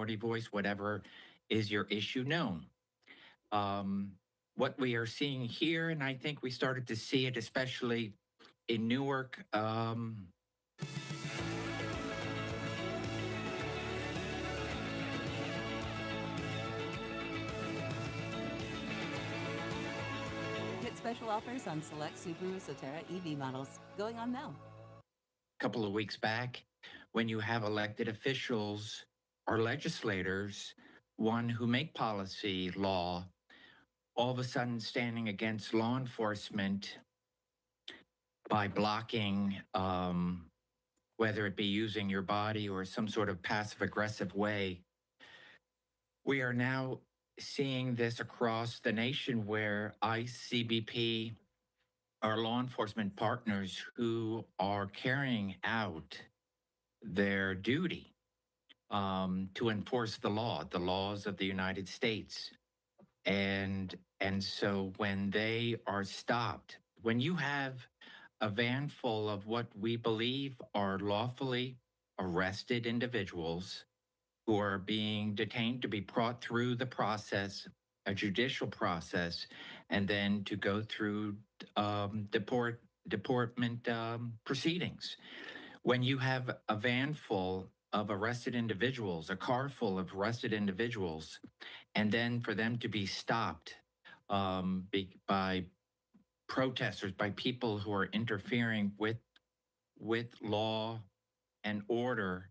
minority voice, whatever is your issue, known. What we are seeing here, and I think we started to see it especially in Newark, Get special offers on select Subaru Sotera EV models going on now. a couple of weeks back, when you have elected officials or legislators, one who make policy law, all of a sudden standing against law enforcement by blocking, whether it be using your body or some sort of passive aggressive way. We are now seeing this across the nation where ICE, CBP, our law enforcement partners who are carrying out their duty to enforce the laws of the United States. And so when they are stopped, when you have a van full of what we believe are lawfully arrested individuals who are being detained to be brought through the process, a judicial process, and then to go through deportment proceedings. When you have a van full of arrested individuals, a car full of arrested individuals, and then for them to be stopped by protesters, by people who are interfering with law and order,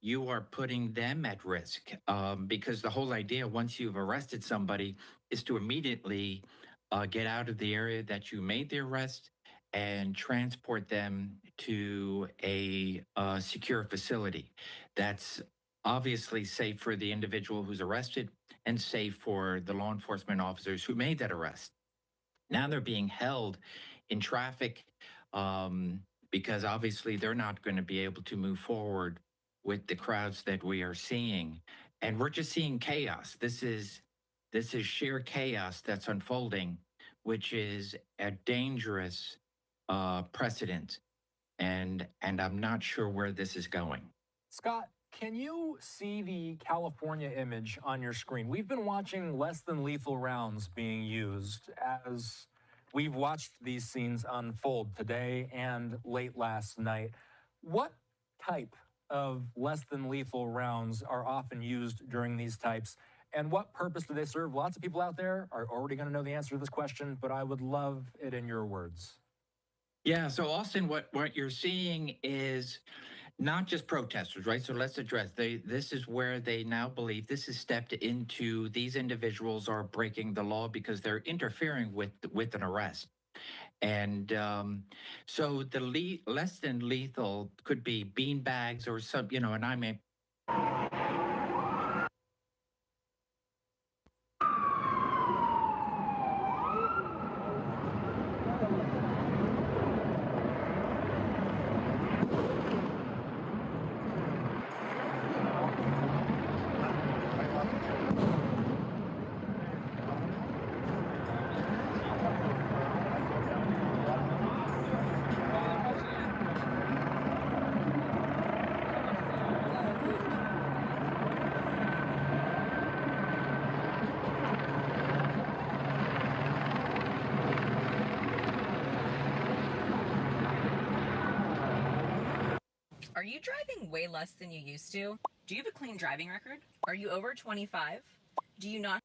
you are putting them at risk because the whole idea, once you've arrested somebody, is to immediately get out of the area that you made the arrest and transport them to a secure facility that's obviously safe for the individual who's arrested and safe for the law enforcement officers who made that arrest. Now they're being held in traffic because obviously they're not going to be able to move forward with the crowds that we are seeing. And we're just seeing chaos. This is sheer chaos that's unfolding, which is a dangerous precedent. And I'm not sure where this is going. Scott, can you see the California image on your screen? We've been watching less than lethal rounds being used as we've watched these scenes unfold today and late last night. What type of less than lethal rounds are often used during these types, and what purpose do they serve? Lots of people out there are already going to know the answer to this question, but I would love it in your words. Yeah, so Austin, what you're seeing is not just protesters, right? So let's address, this is where they now believe this is stepped into, these individuals are breaking the law because they're interfering with an arrest. And so the less than lethal could be bean bags or some, and I may... Are you driving way less than you used to? Do you have a clean driving record? Are you over 25? Do you not?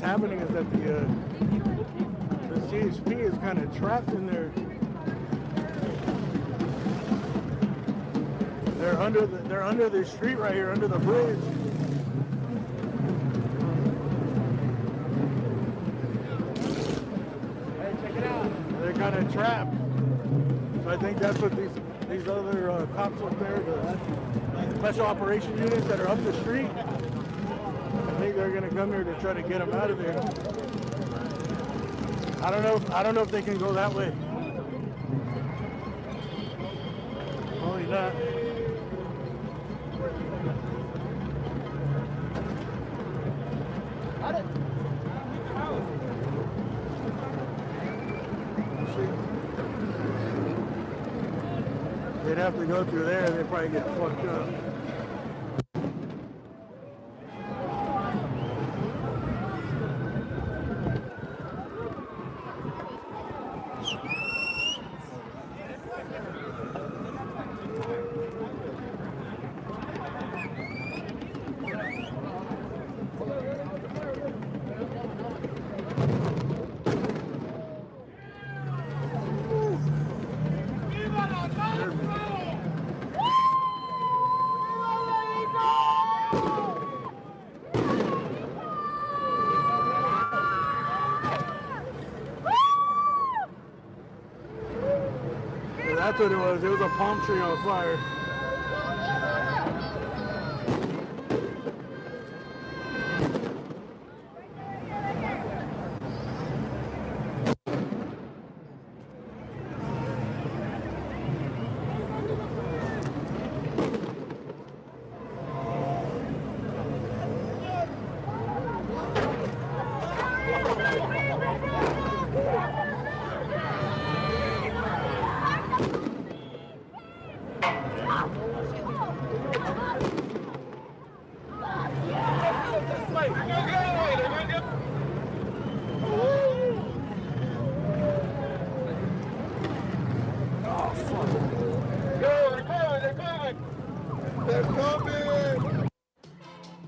happening is that the CHP is kind of trapped in there. They're under the street right here, under the bridge. Hey, check it out. They're kind of trapped. So I think that's what these other cops up there, the special operation units that are up the street, I think they're gonna come here to try to get them out of there. I don't know if they can go that way. Probably not. They'd have to go through there and they'd probably get fucked up. That's what it was. It was a palm tree on fire.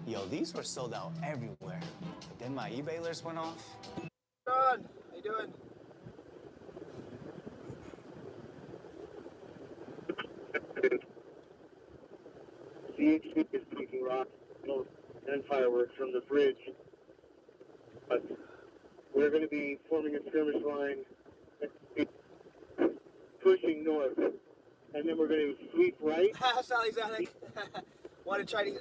Yo, these were sold out everywhere. But then my eBay alerts went off. John, how you doing? CHP is taking rocks and fireworks from the bridge. But we're going to be forming a skirmish line, pushing north, and then we're going to sweep right. Sorry, Zanek. Wanted Chinese.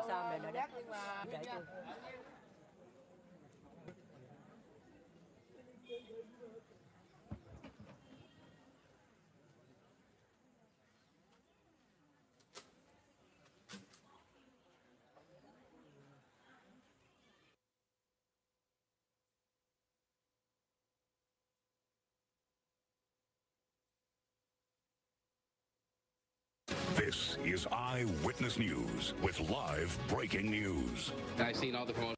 Sao này nó đắt nhưng mà This is Eyewitness News with live breaking news. I've seen all the promotions.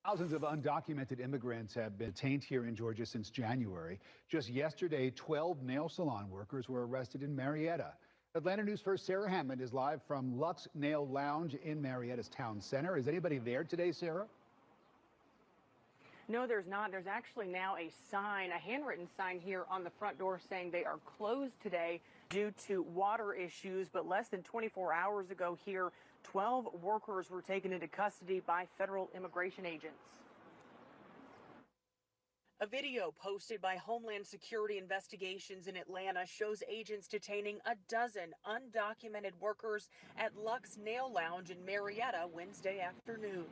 Thousands of undocumented immigrants have been detained here in Georgia since January. Just yesterday, 12 nail salon workers were arrested in Marietta. Atlanta News First Sarah Hammond is live from Lux Nail Lounge in Marietta's town center. Is anybody there today, Sarah? No, there's not. There's actually now a sign, a handwritten sign here on the front door saying they are closed today due to water issues. But less than 24 hours ago here, 12 workers were taken into custody by federal immigration agents. A video posted by Homeland Security Investigations in Atlanta shows agents detaining a dozen undocumented workers at Lux Nail Lounge in Marietta Wednesday afternoon.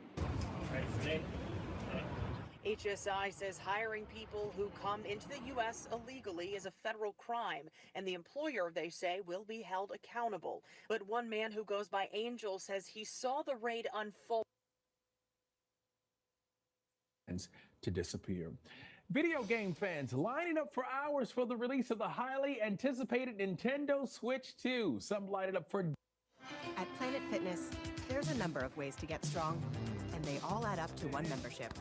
HSI says hiring people who come into the U.S. illegally is a federal crime, and the employer, they say, will be held accountable. But one man who goes by Angel says he saw the raid unfold. To disappear. Video game fans lining up for hours for the release of the highly anticipated Nintendo Switch 2. Some lighted up for... At Planet fitness, there's a number of ways to get strong, and they all add up to one membership.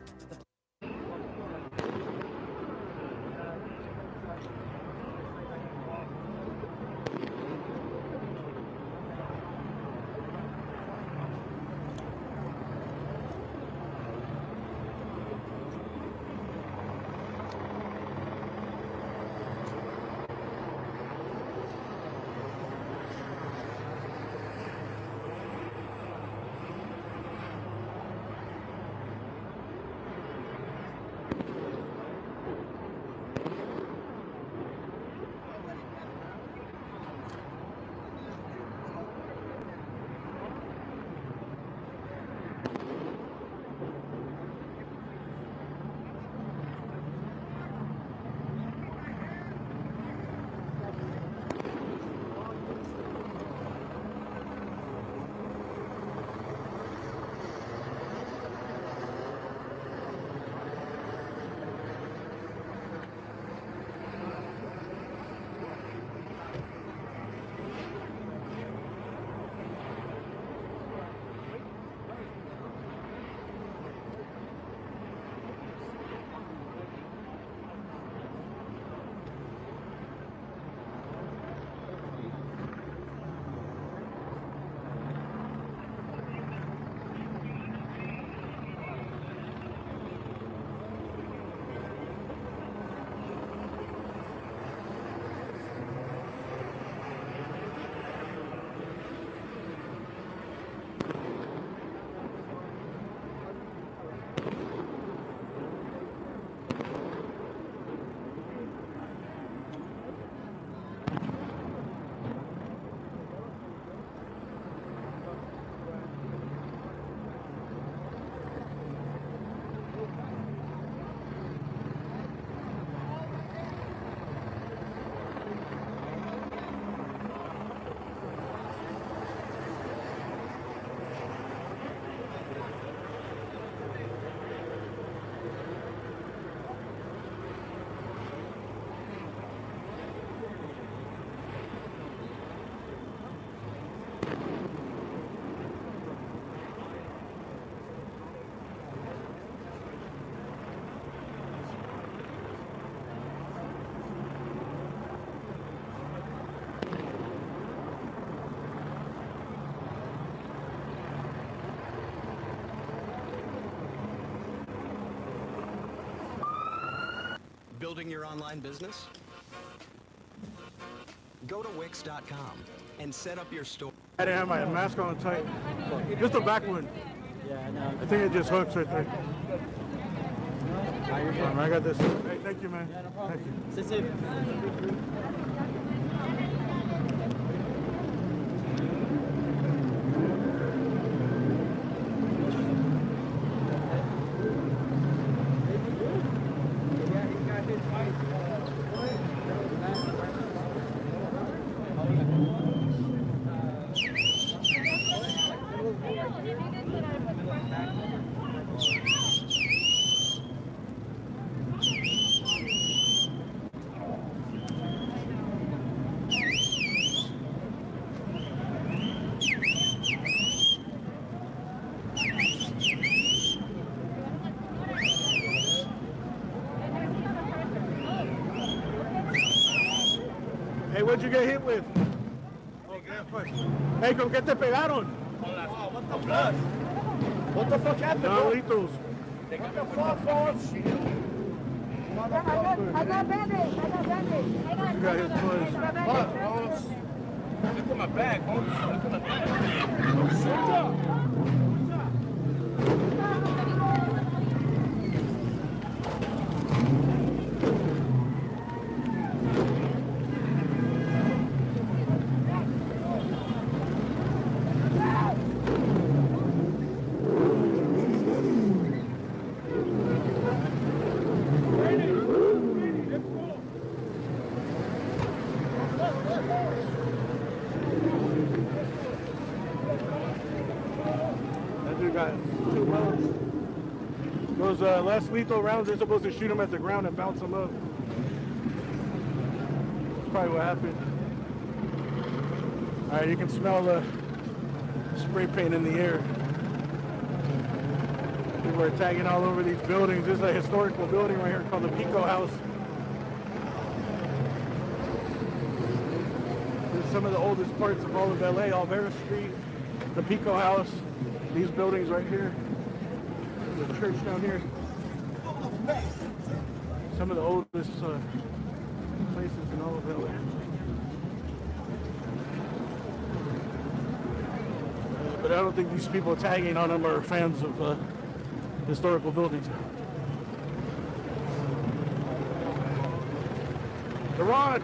Building your online business? Go to Wix.com and set up your store. I didn't have my mask on tight. Just the back one. Yeah, I know. I think it just hooks right there. I got this. Hey, thank you, man. Yeah, no problem. Thank you. Hey, what'd you get hit with? Oh, yeah, pues. Hey, ¿con qué te pegaron? What the fuck? What the fuck happened? Dolitos. What the fuck, boss? I got bandage. You got hit twice. Fuck, boss. Look at my bag, boss. Look at my bag. Shut up. Those less lethal rounds, they're supposed to shoot them at the ground and bounce them up. That's probably what happened. All right, you can smell the spray paint in the air. People are tagging all over these buildings. This is a historical building right here called the Pico House. This is some of the oldest parts of all of LA. Alvera Street, the Pico House, these buildings right here. There's a church down here. Some of the oldest places in all of LA. But I don't think these people tagging on them are fans of historical buildings. Iran!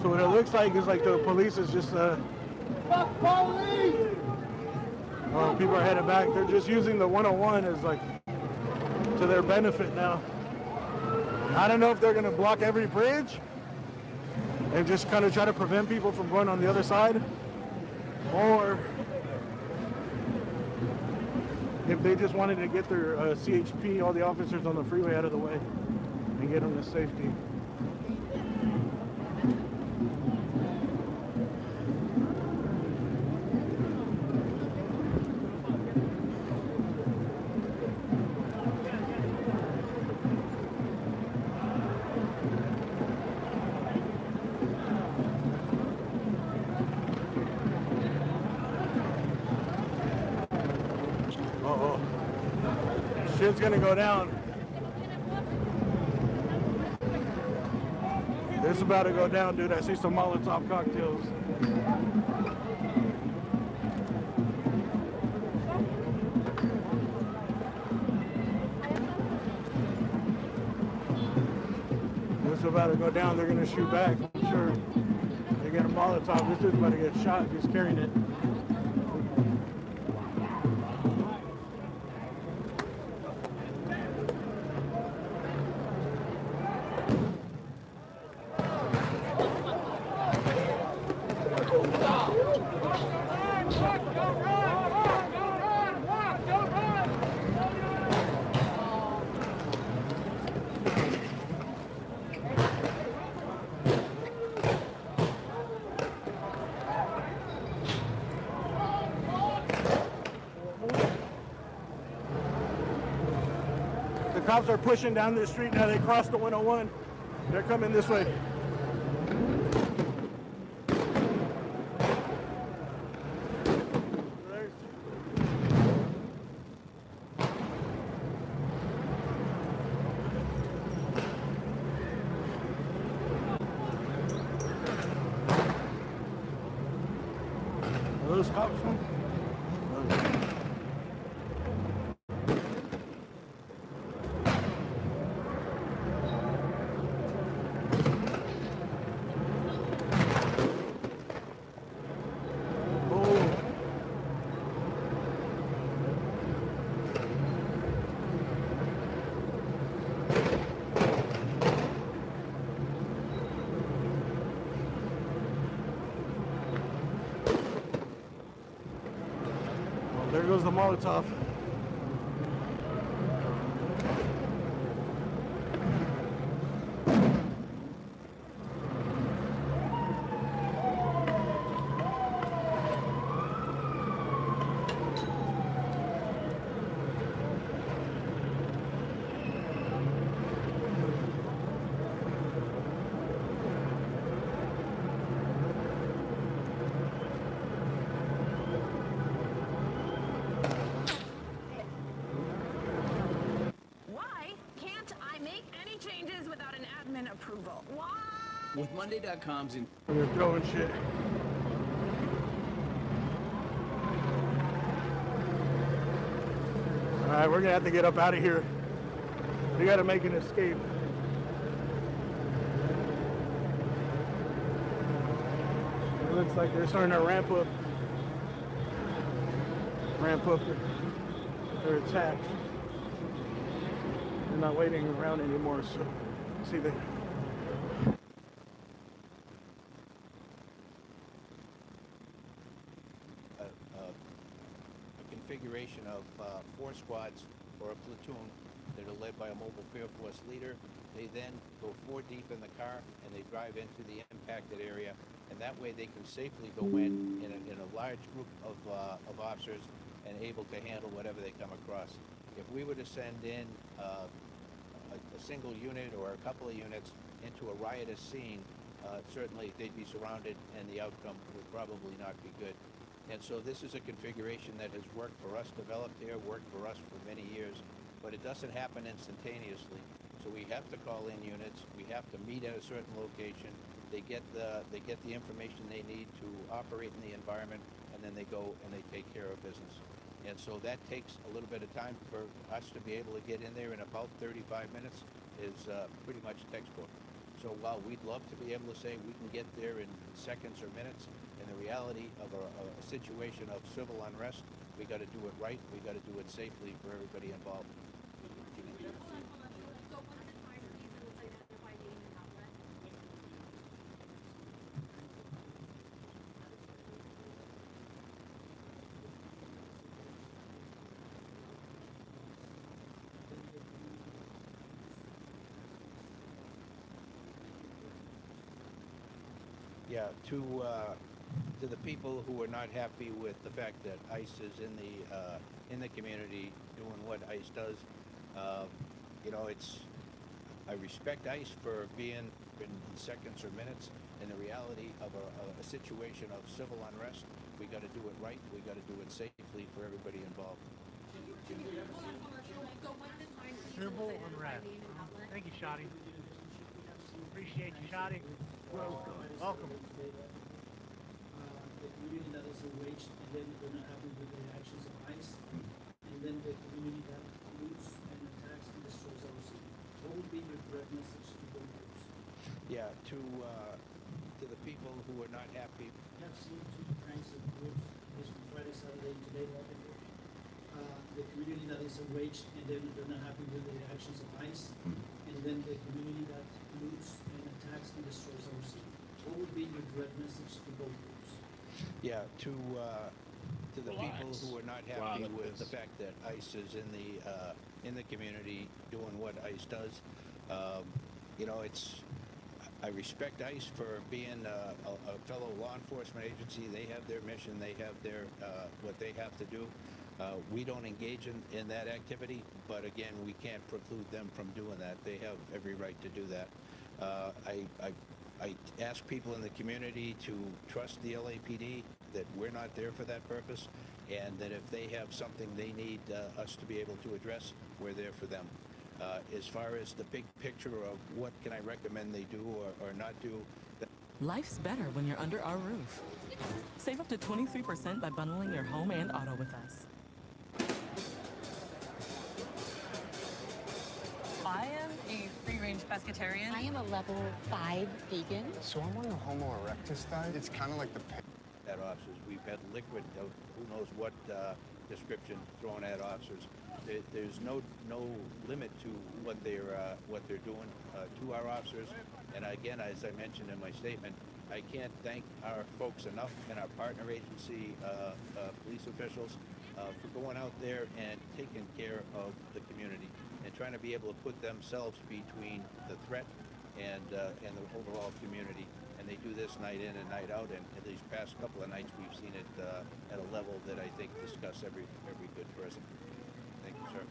So what it looks like is like the police is just fuck police! Well, people are headed back. They're just using the 101 as like to their benefit now. I don't know if they're gonna block every bridge and just kind of try to prevent people from going on the other side, or if they just wanted to get their CHP, all the officers on the freeway, out of the way and get them to safety. Shit's gonna go down. It's about to go down, dude. I see some Molotov cocktails. It's about to go down. They're gonna shoot back, I'm sure. They got a Molotov. This dude's about to get shot. He's carrying it. The cops are pushing down this street now. They crossed the 101. They're coming this way. Are those cops? There goes the Molotov. Approval. Why? With Monday.com's in. They're throwing shit. All right, we're gonna have to get up out of here. We gotta make an escape. It looks like they're starting to ramp up. ramp up their attack. They're not waiting around anymore, so see they. A configuration of 4 squads or a platoon that are led by a mobile field force leader. They then go 4 deep in the car and they drive into the impacted area, and that way they can safely go in a large group of officers and able to handle whatever they come across. If we were to send in a single unit or a couple of units into a riotous scene, certainly they'd be surrounded and the outcome would probably not be good. And so this is a configuration that has worked for us, developed here, worked for us for many years, but it doesn't happen instantaneously. So we have to call in units, we have to meet at a certain location, they get the information they need to operate in the environment, and then they go and they take care of business. And so that takes a little bit of time for us to be able to get in there in about 35 minutes is pretty much textbook. So while we'd love to be able to say we can get there in seconds or minutes, in the reality of a situation of civil unrest, we got to do it right, we got to do it safely for everybody involved. Yeah, to the people who are not happy with the fact that ICE is in the community doing what ICE does, you know, I respect ICE for being in seconds or minutes. In the reality of a situation of civil unrest, we got to do it right. We got to do it safely for everybody involved. Civil unrest. Thank you, Shotty. Appreciate you, Shotty. Welcome. The community that is enraged, and then they're not happy with the actions of ICE, and then the community that loots and attacks and destroys our city. What would be your direct message to both groups? Yeah, to the people who are not happy. We have seen 2 kinds of groups this Friday, Saturday, today, the community that is enraged, and then they're not happy with the actions of ICE, and then the community that loots and attacks and destroys our city. What would be your direct message to both groups? Yeah, to the people who are not happy with the fact that ICE is in the community doing what ICE does. You know, I respect ICE for being a fellow law enforcement agency. They have their mission. They have their what they have to do. We don't engage in that activity, but again, we can't preclude them from doing that. They have every right to do that. I ask people in the community to trust the LAPD, that we're not there for that purpose, and that if they have something they need us to be able to address, we're there for them. As far as the big picture of what can I recommend they do or not do. Life's better when you're under our roof. Save up to 23% by bundling your home and auto with us. I am a free-range pescatarian. I am a level 5 vegan. So I'm on the Homo erectus diet. It's kind of like the at officers. We've had liquid of who knows what description thrown at officers. There's no limit to what they're doing to our officers. And again, as I mentioned in my statement, I can't thank our folks enough and our partner agency police officials for going out there and taking care of the community and trying to be able to put themselves between the threat and the overall community. And they do this night in and night out, and in these past couple of nights we've seen it at a level that I think disgusts every good person. Thank you, sir.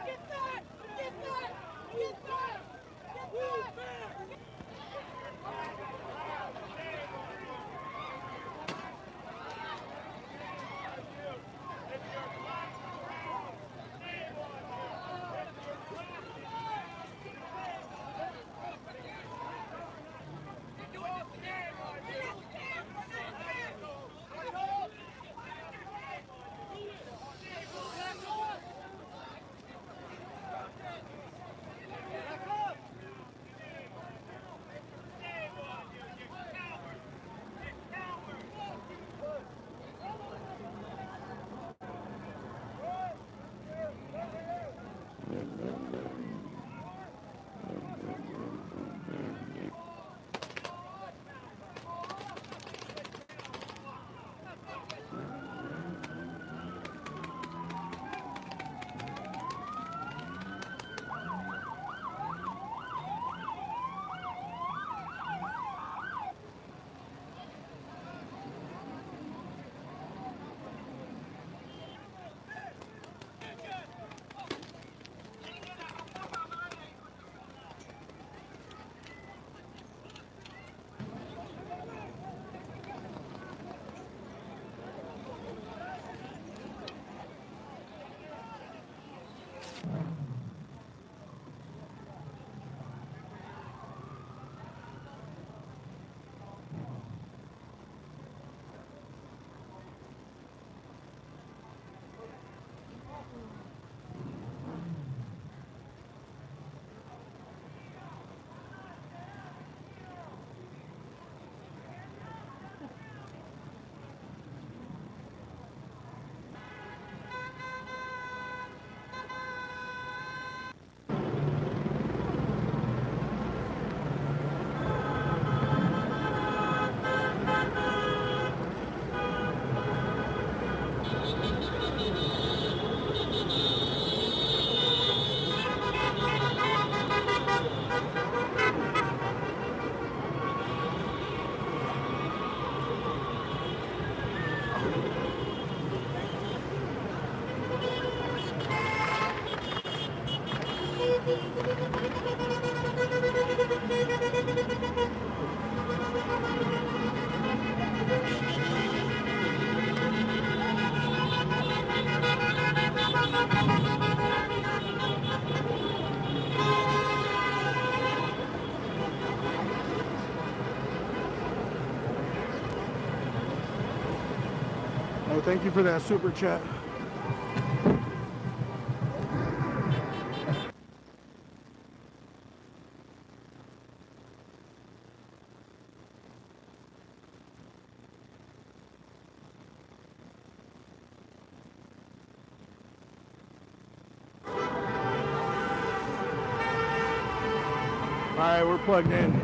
Get that! Get that! Get that! Get that! thank you for that super chat. All right, we're plugged in.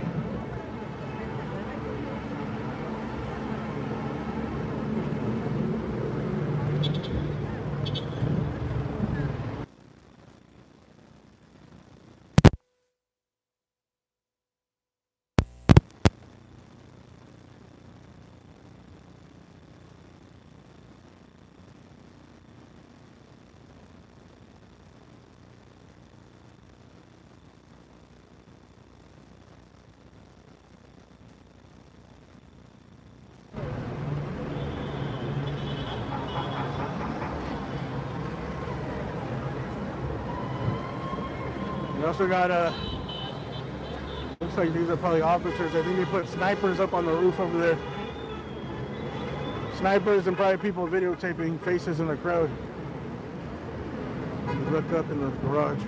We also got looks like these are probably officers. I think they put snipers up on the roof over there. Snipers and probably people videotaping faces in the crowd. Look up in the garage.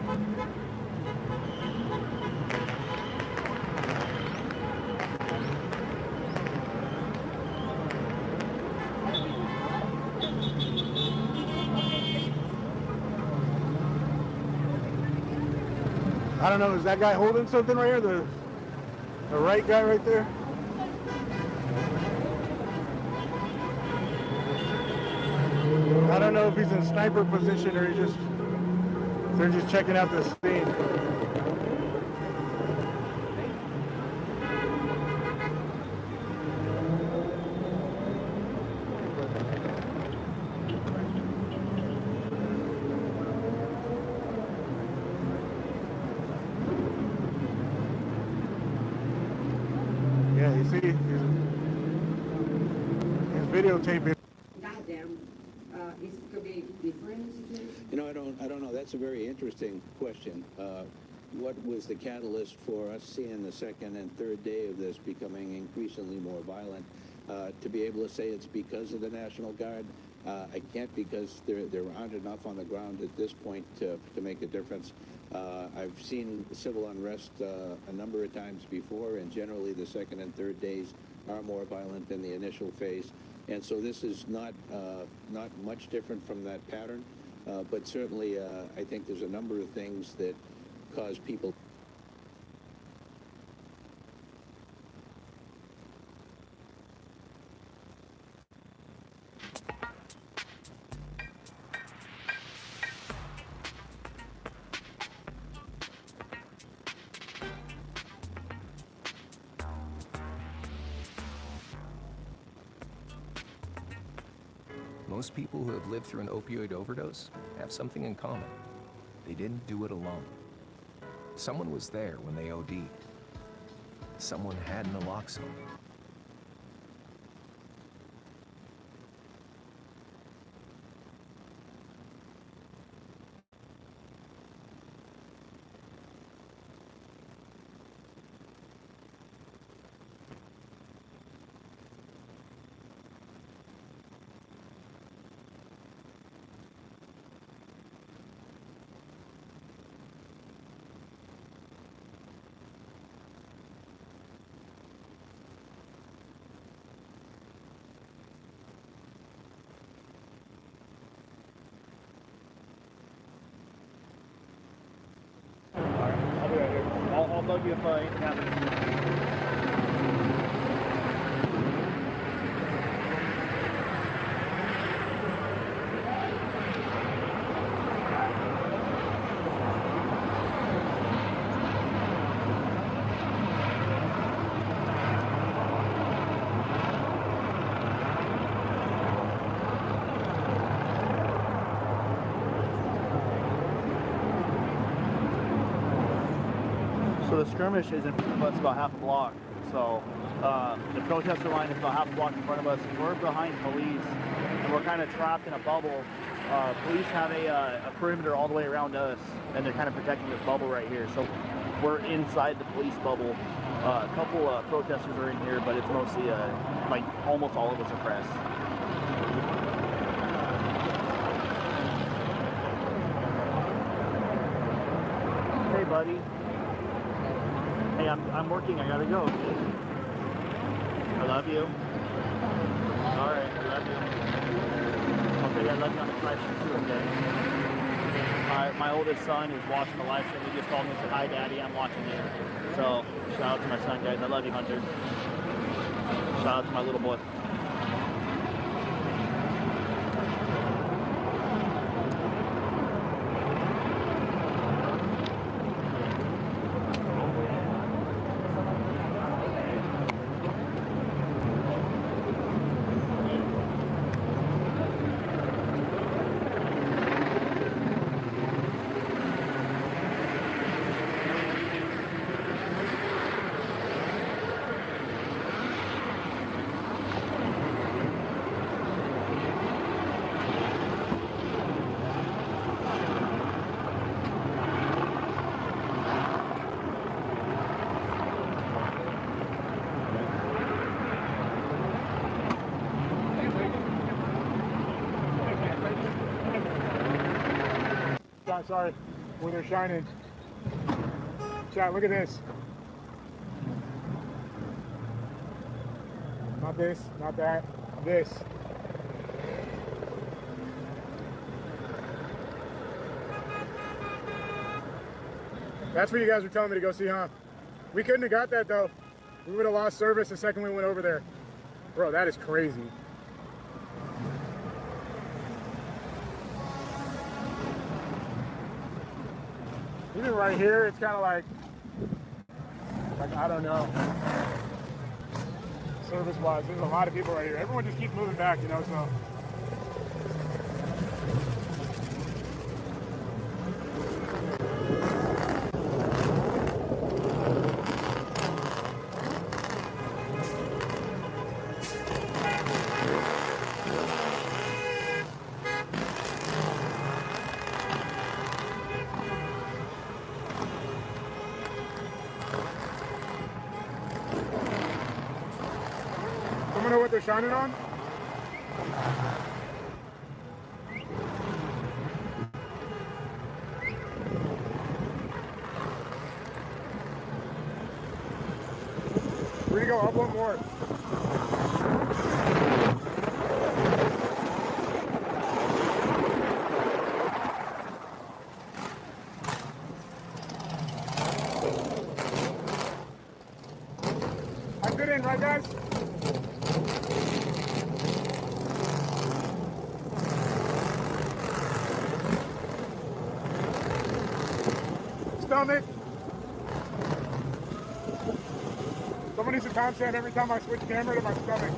I don't know, is that guy holding something right here? The right guy right there? I don't know if he's in sniper position or they're just checking out the scene. Yeah, you see, he's videotaping. Goddamn, it could be different situation. You know, I don't know. That's a very interesting question. What was the catalyst for us seeing the second and third day of this becoming increasingly more violent? To be able to say it's because of the National Guard, I can't, because there aren't enough on the ground at this point to make a difference. I've seen civil unrest a number of times before, and generally the second and third days are more violent than the initial phase. And so this is not much different from that pattern, but certainly I think there's a number of things that cause people. Most people who have lived through an opioid overdose have something in common. They didn't do it alone. Someone was there when they OD'd. Someone had naloxone. I'll bug you if anything happens. So the skirmish is in front of us, about half a block. So the protester line is about half a block in front of us. We're behind police, and we're kind of trapped in a bubble. Police have a perimeter all the way around us, and they're kind of protecting this bubble right here. So we're inside the police bubble. A couple protesters are in here, but it's mostly like almost all of us are press. buddy. Hey, I'm working. I gotta go. I love you. All right, I love you. Okay, I love you on the live stream too, okay? My oldest son is watching the live stream. He just called me and said, hi, Daddy, I'm watching you. So, shout out to my son, guys. I love you, Hunter. Shout out to my little boy. Sorry, where they're shining. Chat, look at this. Not this, not that, this. That's what you guys were telling me to go see, huh? We couldn't have got that though. We would have lost service the second we went over there. Bro, that is crazy. Even right here, it's kind of like I don't know. Service-wise, there's a lot of people right here. Everyone just keeps moving back, you know, so. Know what they're shining on? We're gonna go up one more. I'm good in, right guys? Stomach. Someone needs a timestamp every time I switch camera to my stomach.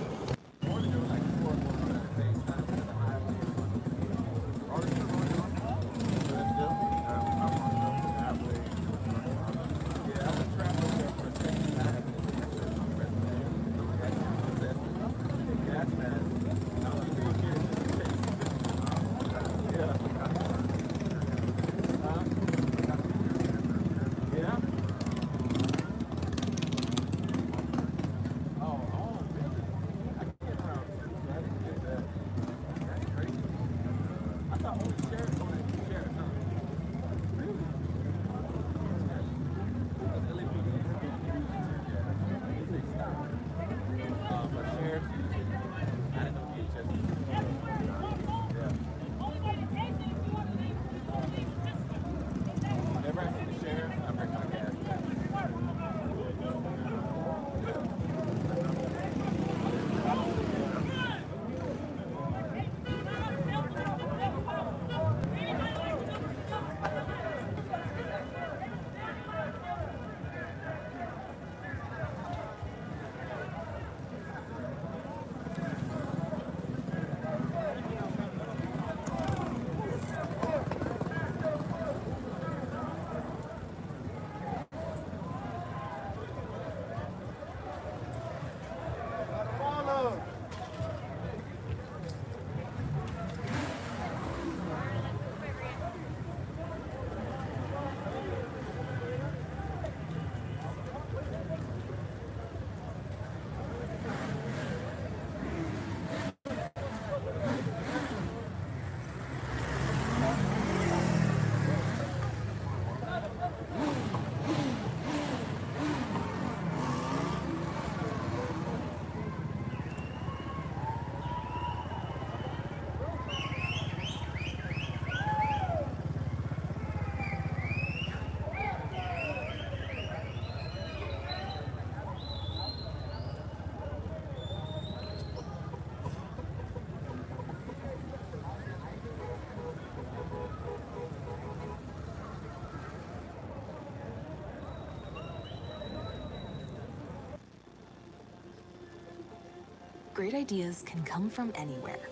great ideas can come from anywhere.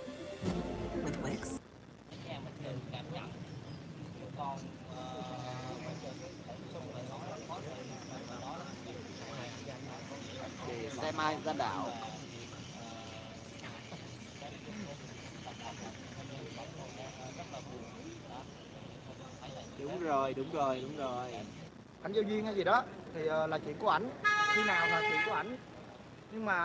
With Wix, Xem ai ra đảo. Đúng rồi. Ảnh giao duyên hay gì đó thì là chuyện của ảnh, khi nào là chuyện của ảnh. Nhưng mà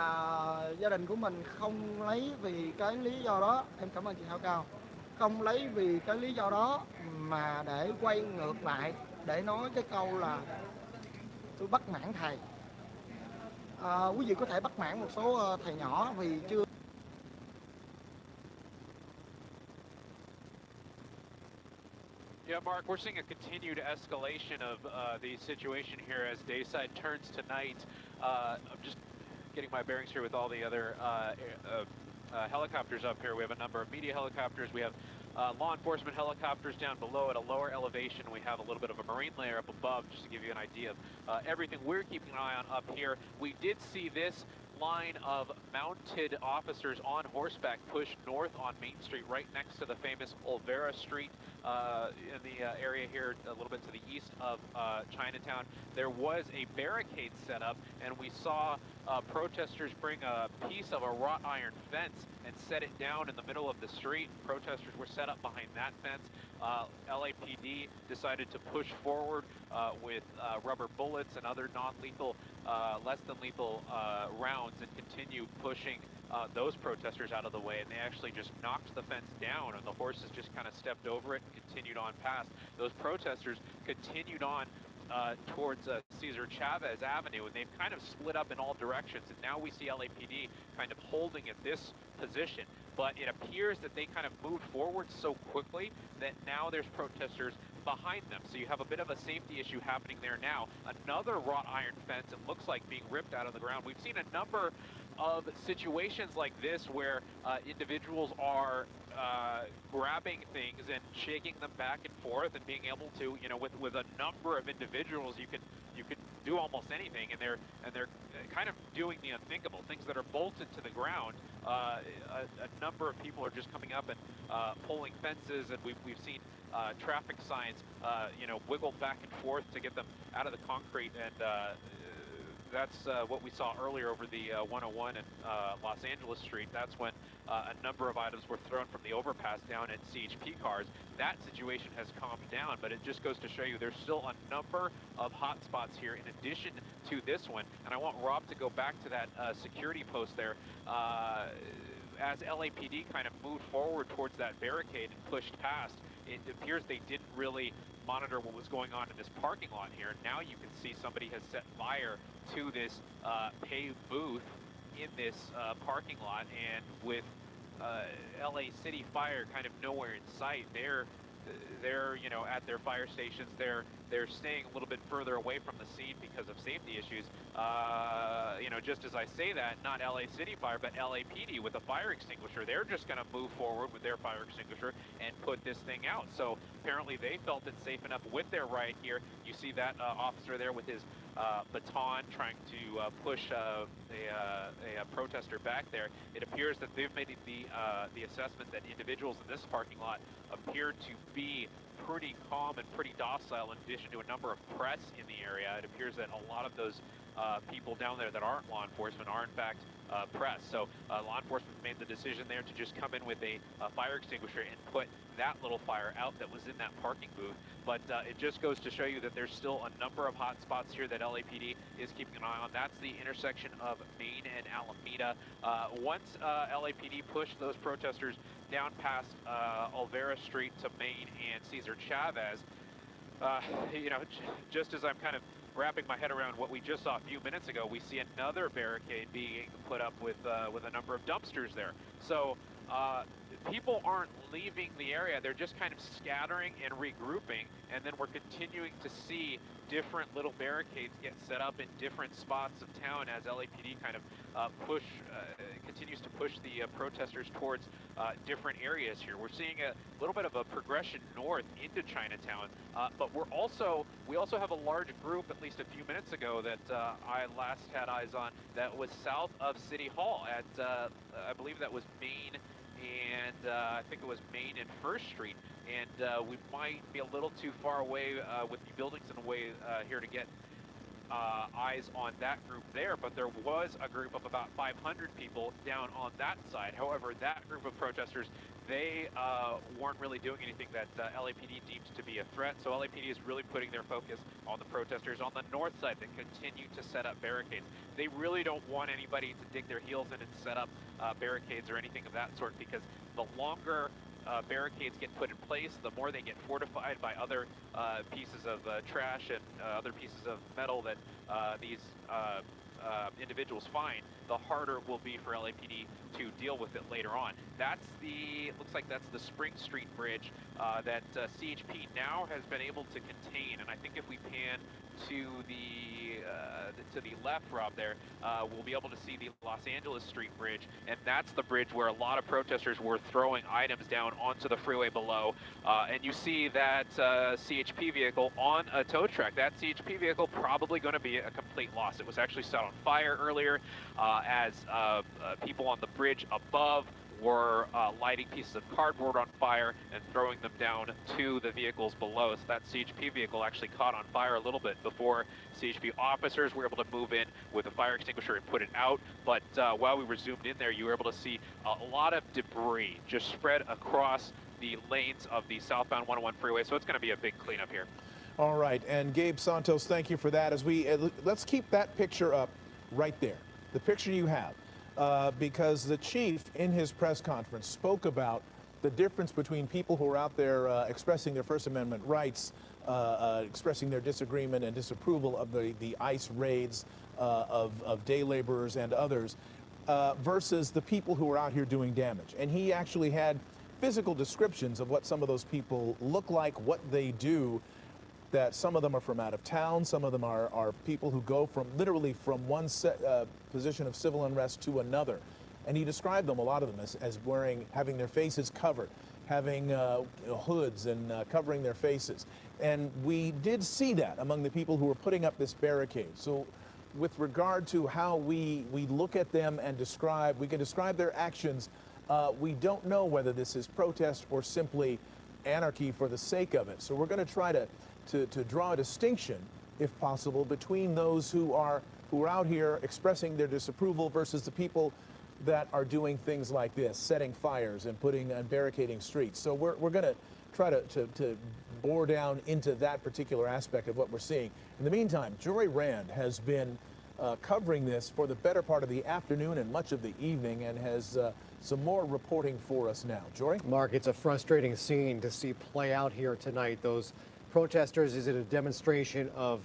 gia đình của mình không lấy vì cái lý do đó, em cảm ơn chị Thảo Cao, không lấy vì cái lý do đó mà để quay ngược lại để nói cái câu là tôi bất mãn thầy. Quý vị có thể bất mãn một số thầy nhỏ vì chưa. Yeah, Mark, we're seeing a continued escalation of the situation here as Dayside turns to night. I'm just getting my bearings here with all the other helicopters up here. We have a number of media helicopters. We have law enforcement helicopters down below at a lower elevation. We have a little bit of a marine layer up above, just to give you an idea of everything we're keeping an eye on up here. We did see this line of mounted officers on horseback push north on Main Street, right next to the famous Olvera Street in the area here, a little bit to the east of Chinatown. There was a barricade set up, and we saw protesters bring a piece of a wrought iron fence and set it down in the middle of the street. Protesters were set up behind that fence. LAPD decided to push forward with rubber bullets and other non-lethal, less than lethal rounds and continue pushing those protesters out of the way, and they actually just knocked the fence down, and the horses just kind of stepped over it and continued on past. Those protesters continued on towards Cesar Chavez Avenue, and they've kind of split up in all directions, and now we see LAPD kind of holding at this position. But it appears that they kind of moved forward so quickly that now there's protesters behind them. So you have a bit of a safety issue happening there now. Another wrought iron fence, it looks like being ripped out of the ground. We've seen a number of situations like this where individuals are grabbing things and shaking them back and forth and being able to, you know, with a number of individuals, you could do almost anything, and they're kind of doing the unthinkable, things that are bolted to the ground. A number of people are just coming up and pulling fences, and we've seen traffic signs, you know, wiggled back and forth to get them out of the concrete, and that's what we saw earlier over the 101 and Los Angeles Street. That's when a number of items were thrown from the overpass down at CHP cars. That situation has calmed down, but it just goes to show you there's still a number of hot spots here in addition to this one. And I want Rob to go back to that security post there. As LAPD kind of moved forward towards that barricade and pushed past, it appears they didn't really monitor what was going on in this parking lot here. Now you can see somebody has set fire to this paved booth in this parking lot, and with LA City Fire kind of nowhere in sight, they're you know, at their fire stations. They're staying a little bit further away from the scene because of safety issues. You know, just as I say that, not LA City Fire, but LAPD with a fire extinguisher. They're just going to move forward with their fire extinguisher and put this thing out. So apparently they felt it safe enough with their riot gear. You see that officer there with his baton trying to push a protester back there. It appears that they've made the assessment that individuals in this parking lot appear to be pretty calm and pretty docile, in addition to a number of press in the area. It appears that a lot of those people down there that aren't law enforcement are in fact press. So law enforcement made the decision there to just come in with a fire extinguisher and put that little fire out that was in that parking booth. But it just goes to show you that there's still a number of hot spots here that LAPD is keeping an eye on. That's the intersection of Main and Alameda. Once LAPD pushed those protesters down past Olvera Street to Main and Cesar Chavez, you know, just as I'm kind of wrapping my head around what we just saw a few minutes ago, we see another barricade being put up with a number of dumpsters there. So people aren't leaving the area. They're just kind of scattering and regrouping, and then we're continuing to see different little barricades get set up in different spots of town as LAPD kind of continues to push the protesters towards different areas here. We're seeing a little bit of a progression north into Chinatown, but we also have a large group, at least a few minutes ago, that I last had eyes on, that was south of City Hall at, I believe that was Main and I think it was Main and First Street, and we might be a little too far away with the buildings in a way here to get eyes on that group there, but there was a group of about 500 people down on that side. However, that group of protesters, they weren't really doing anything that LAPD deemed to be a threat, so LAPD is really putting their focus on the protesters on the north side that continue to set up barricades. They really don't want anybody to dig their heels in and set up barricades or anything of that sort, because the longer barricades get put in place, the more they get fortified by other pieces of trash and other pieces of metal that these individuals find, the harder it will be for LAPD to deal with it later on. That's looks like that's the Spring Street Bridge that CHP now has been able to contain, and I think if we pan to the left, Rob, there, we'll be able to see the Los Angeles Street Bridge, and that's the bridge where a lot of protesters were throwing items down onto the freeway below, and you see that CHP vehicle on a tow truck. That CHP vehicle probably going to be a complete loss. It was actually set on fire earlier as people on the bridge above were lighting pieces of cardboard on fire and throwing them down to the vehicles below. So that CHP vehicle actually caught on fire a little bit before CHP officers were able to move in with a fire extinguisher and put it out. But while we were zoomed in there, you were able to see a lot of debris just spread across the lanes of the southbound 101 freeway. So it's going to be a big cleanup here. All right, and Gabe Santos, thank you for that. As we let's keep that picture up right there, the picture you have. Because the chief in his press conference spoke about the difference between people who are out there expressing their First Amendment rights, expressing their disagreement and disapproval of the ICE raids of day laborers and others, versus the people who are out here doing damage. And he actually had physical descriptions of what some of those people look like, what they do, that some of them are from out of town, some of them are people who go from literally from one position of civil unrest to another. And he described them, a lot of them, as having their faces covered, having hoods and covering their faces. And we did see that among the people who were putting up this barricade. So with regard to how we look at them and we can describe their actions, we don't know whether this is protest or simply anarchy for the sake of it. So we're going to try to draw a distinction, if possible, between those who are out here expressing their disapproval versus the people that are doing things like this, setting fires and barricading streets. So we're going to try to bore down into that particular aspect of what we're seeing. In the meantime, Jory Rand has been covering this for the better part of the afternoon and much of the evening, and has some more reporting for us now. Jory? Mark, it's a frustrating scene to see play out here tonight. Those protesters, is it a demonstration of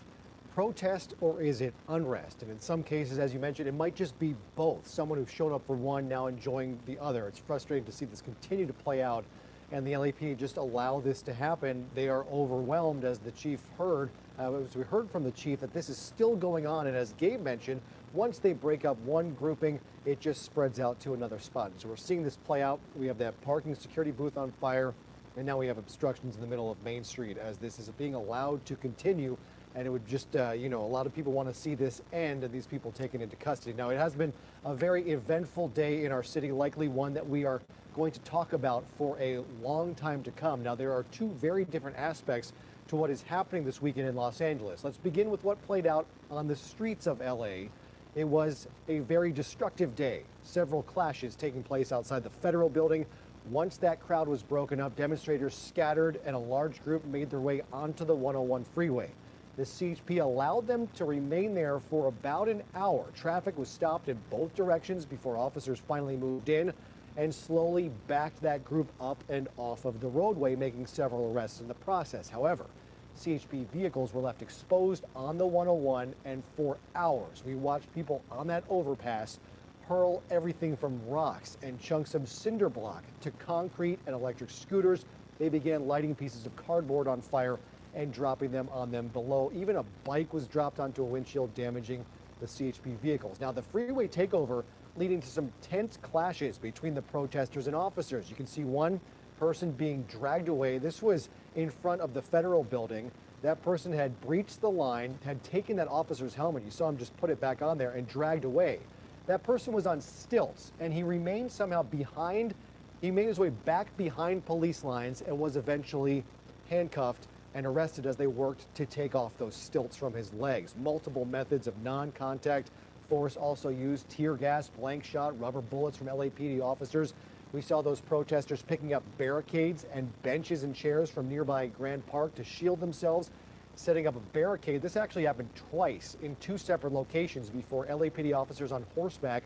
protest or is it unrest? And in some cases, as you mentioned, it might just be both. Someone who's shown up for one now enjoying the other. It's frustrating to see this continue to play out, and the LAPD just allow this to happen. They are overwhelmed, as the chief heard. As we heard from the chief, that this is still going on, and as Gabe mentioned, once they break up one grouping, it just spreads out to another spot. So we're seeing this play out. We have that parking security booth on fire, and now we have obstructions in the middle of Main Street as this is being allowed to continue. And it would just, you know, a lot of people want to see this end and these people taken into custody. Now, it has been a very eventful day in our city, likely one that we are going to talk about for a long time to come. Now, there are two very different aspects to what is happening this weekend in Los Angeles. Let's begin with what played out on the streets of LA. It was a very destructive day. Several clashes taking place outside the Federal Building. Once that crowd was broken up, demonstrators scattered and a large group made their way onto the 101 freeway. The CHP allowed them to remain there for about an hour. Traffic was stopped in both directions before officers finally moved in and slowly backed that group up and off of the roadway, making several arrests in the process. However, CHP vehicles were left exposed on the 101, and for hours we watched people on that overpass hurl everything from rocks and chunks of cinder block to concrete and electric scooters. They began lighting pieces of cardboard on fire and dropping them on them below. Even a bike was dropped onto a windshield, damaging the CHP vehicles. Now, the freeway takeover leading to some tense clashes between the protesters and officers. You can see one person being dragged away. This was in front of the federal building. That person had breached the line, had taken that officer's helmet. You saw him just put it back on there and dragged away. That person was on stilts, and he remained somehow behind. He made his way back behind police lines and was eventually handcuffed and arrested as they worked to take off those stilts from his legs. Multiple methods of non-contact force also used: tear gas, blank shot, rubber bullets from LAPD officers. We saw those protesters picking up barricades and benches and chairs from nearby Grand Park to shield themselves, setting up a barricade. This actually happened twice in two separate locations before LAPD officers on horseback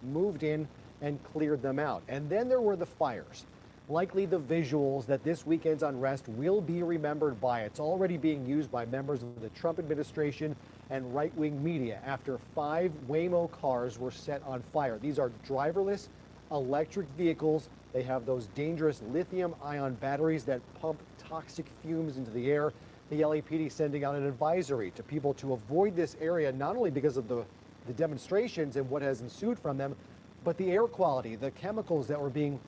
moved in and cleared them out. And then there were the fires. Likely the visuals that this weekend's unrest will be remembered by. It's already being used by members of the Trump administration and right-wing media after 5 Waymo cars were set on fire. These are driverless electric vehicles. They have those dangerous lithium-ion batteries that pump toxic fumes into the air. The LAPD sending out an advisory to people to avoid this area, not only because of the demonstrations and what has ensued from them, but the air quality, the chemicals that were being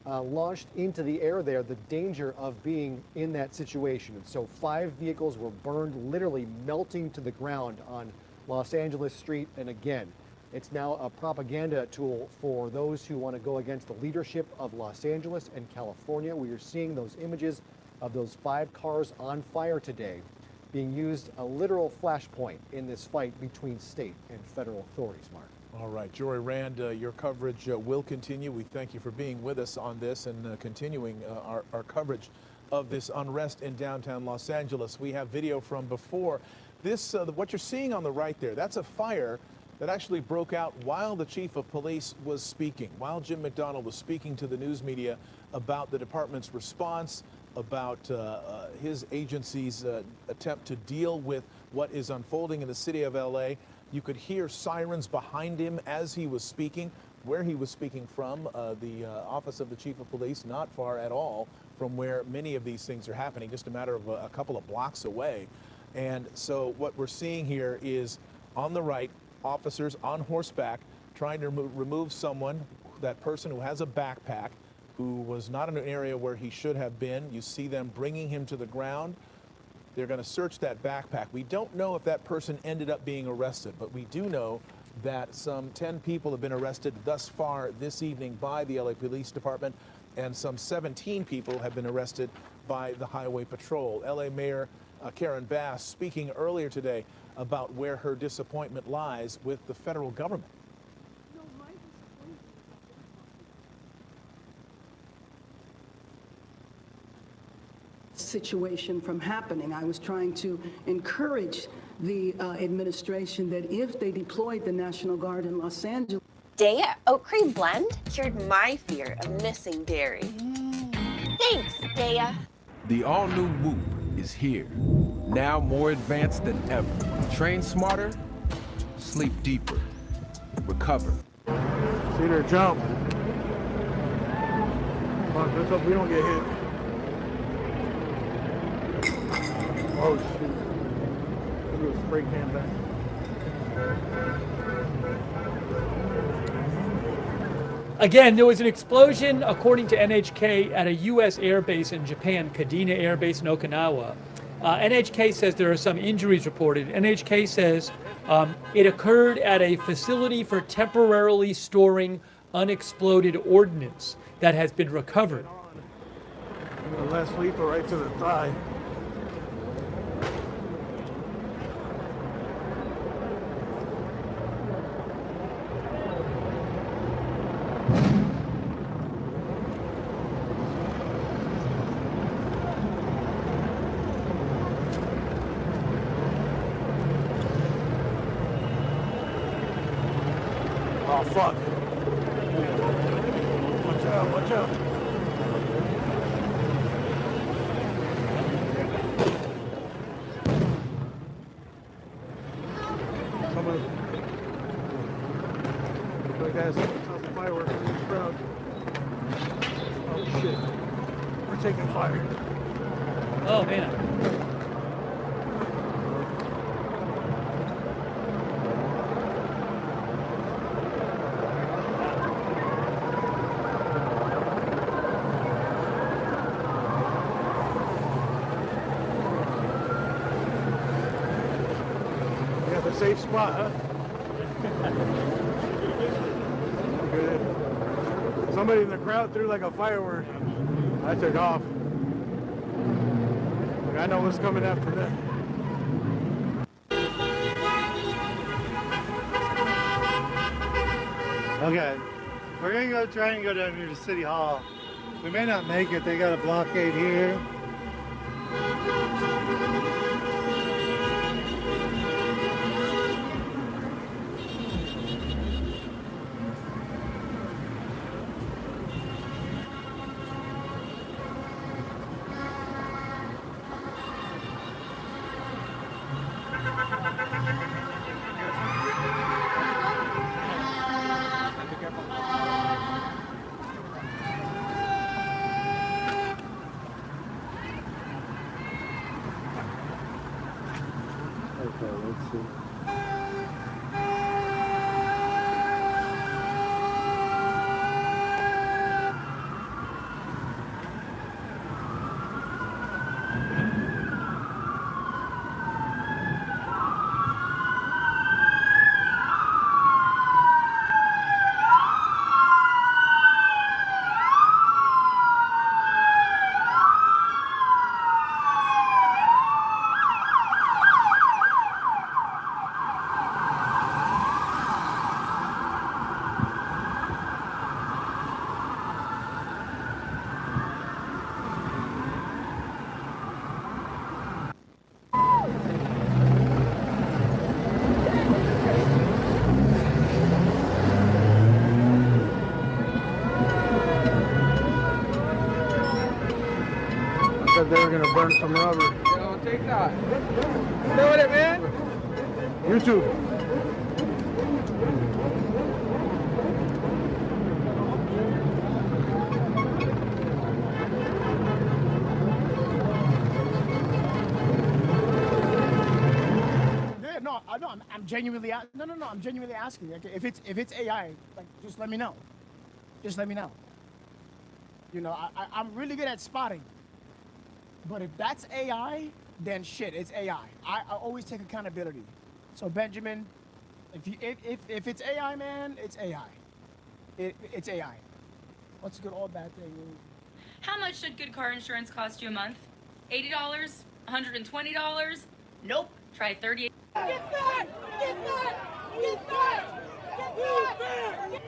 launched into the air there, the danger of being in that situation. And so 5 vehicles were burned, literally melting to the ground on Los Angeles Street. And again, it's now a propaganda tool for those who want to go against the leadership of Los Angeles and California. We are seeing those images of those 5 cars on fire today being used, a literal flashpoint in this fight between state and federal authorities, Mark. All right, Jory Rand, your coverage will continue. We thank you for being with us on this and continuing our coverage of this unrest in downtown Los Angeles. We have video from before. This, what you're seeing on the right there, that's a fire that actually broke out while the chief of police was speaking, while Jim McDonald was speaking to the news media about the department's response, about his agency's attempt to deal with what is unfolding in the city of LA. You could hear sirens behind him as he was speaking. Where he was speaking from, the office of the chief of police, not far at all from where many of these things are happening, just a matter of a couple of blocks away. And so what we're seeing here is, on the right, officers on horseback trying to remove someone, that person who has a backpack, who was not in an area where he should have been. You see them bringing him to the ground. They're going to search that backpack. We don't know if that person ended up being arrested, but we do know that some 10 people have been arrested thus far this evening by the LA Police Department, and some 17 people have been arrested by the Highway Patrol. LA Mayor Karen Bass speaking earlier today about where her disappointment lies with the federal government. Situation from happening. I was trying to encourage the administration that if they deployed the National Guard in Los Angeles. Daya oat cream blend cured my fear of missing dairy. Thanks, Daya. The all-new Whoop is here, now more advanced than ever. Train smarter, sleep deeper, recover. See their jump. Fuck, let's hope we don't get hit. Oh shoot. Look at the spray can back. Again, there was an explosion, according to NHK, at a U.S. air base in Japan, Kadena Air Base in Okinawa. NHK says there are some injuries reported. NHK says it occurred at a facility for temporarily storing unexploded ordnance that has been recovered. The last lethal right to the thigh. Oh, fuck. Watch out, watch out. Someone. Looks like that's taking fire. Oh, man. Yeah, the safe spot, huh? Good. Somebody in the crowd threw like a firework. I took off. Like, I know what's coming after that. Okay, we're gonna try and go down here to City Hall. We may not make it. They got a blockade here. Okay, let's see. Said they were gonna burn some rubber. Yo, take that. Doing it, man. YouTube. Yeah, no, I'm genuinely I'm genuinely asking. Like, if it's AI, like, just let me know. Just let me know. You know, I'm really good at spotting. But if that's AI, then shit, it's AI. I always take accountability. So Benjamin, if it's AI, man, it's AI. It's AI. What's a good or bad thing? How much should good car insurance cost you a month? $80? $120? Nope. Try $38. Get back! Get back! Get back! Get back!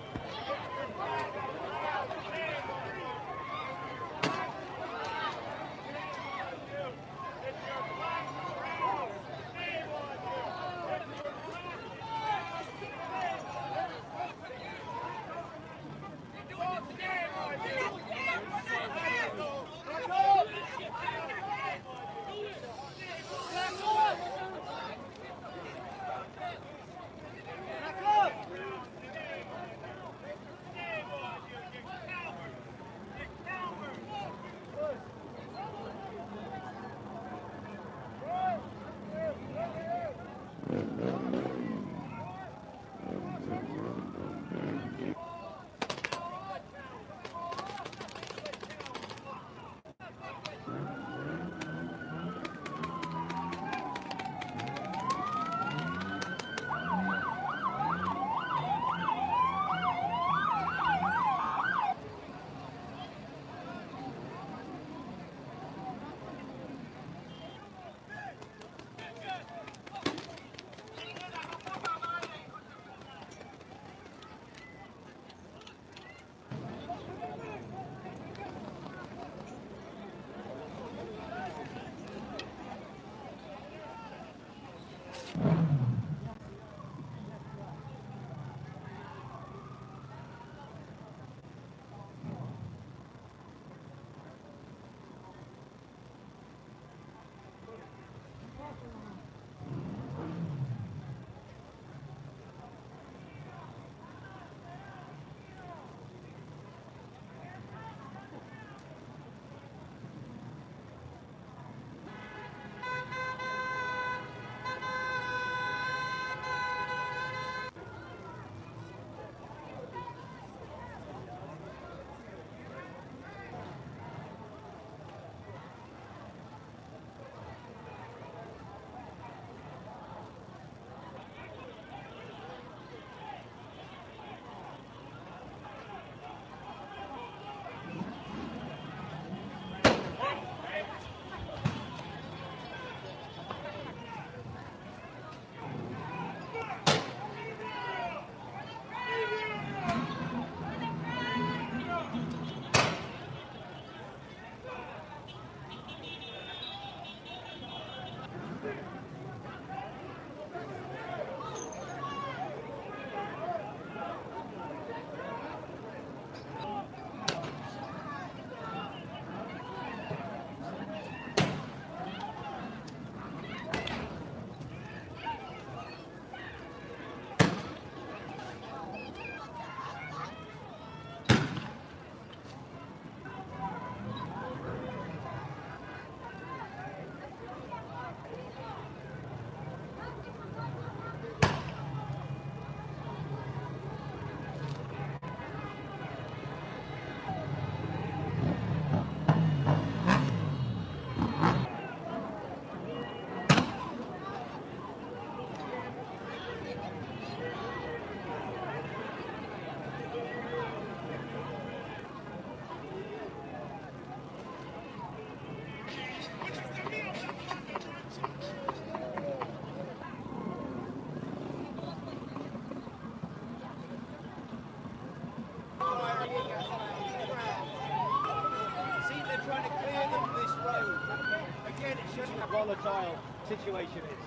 volatile situation is.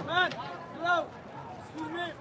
Man, hello. Excuse me.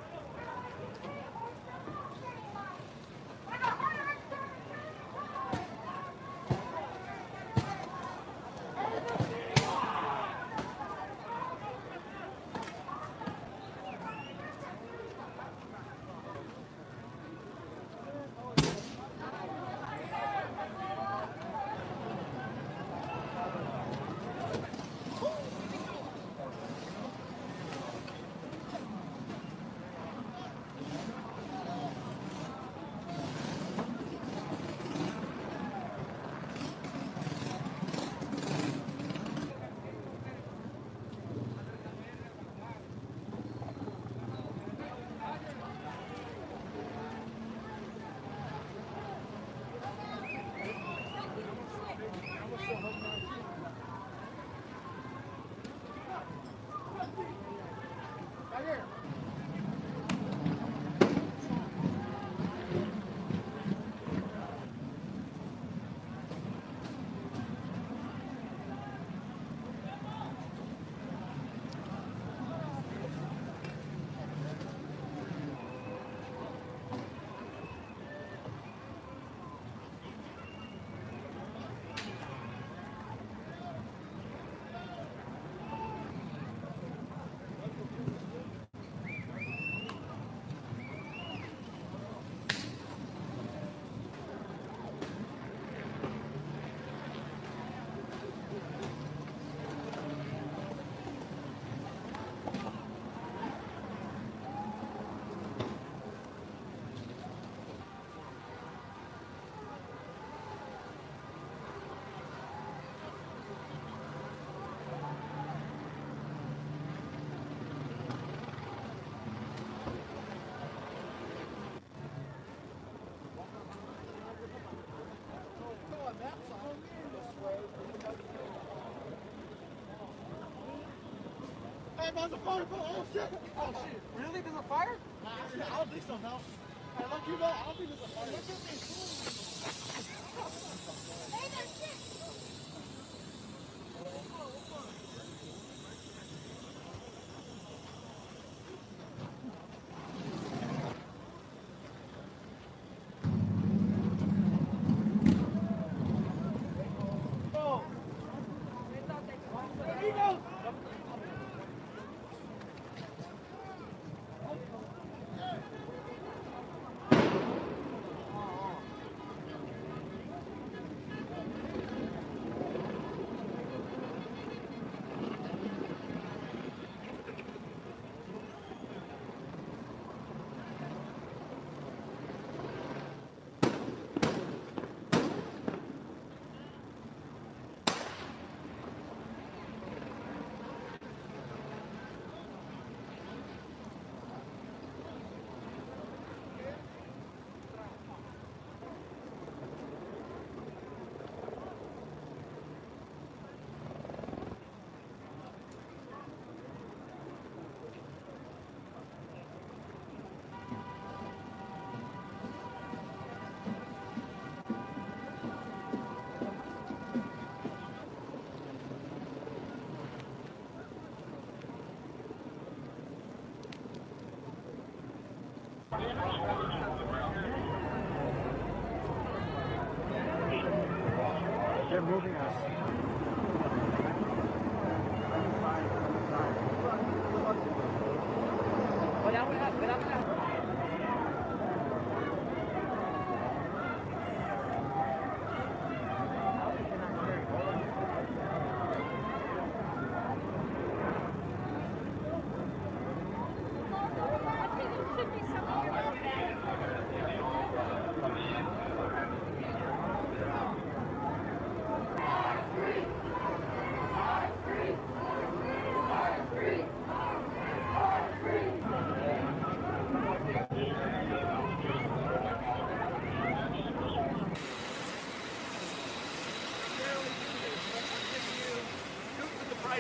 Hey, man, the fire! Oh shit! Oh shit! Really? There's a fire? Nah, I don't think so. No. Hey, look, you know, I don't think there's a fire. Look at me. Hey, there's shit!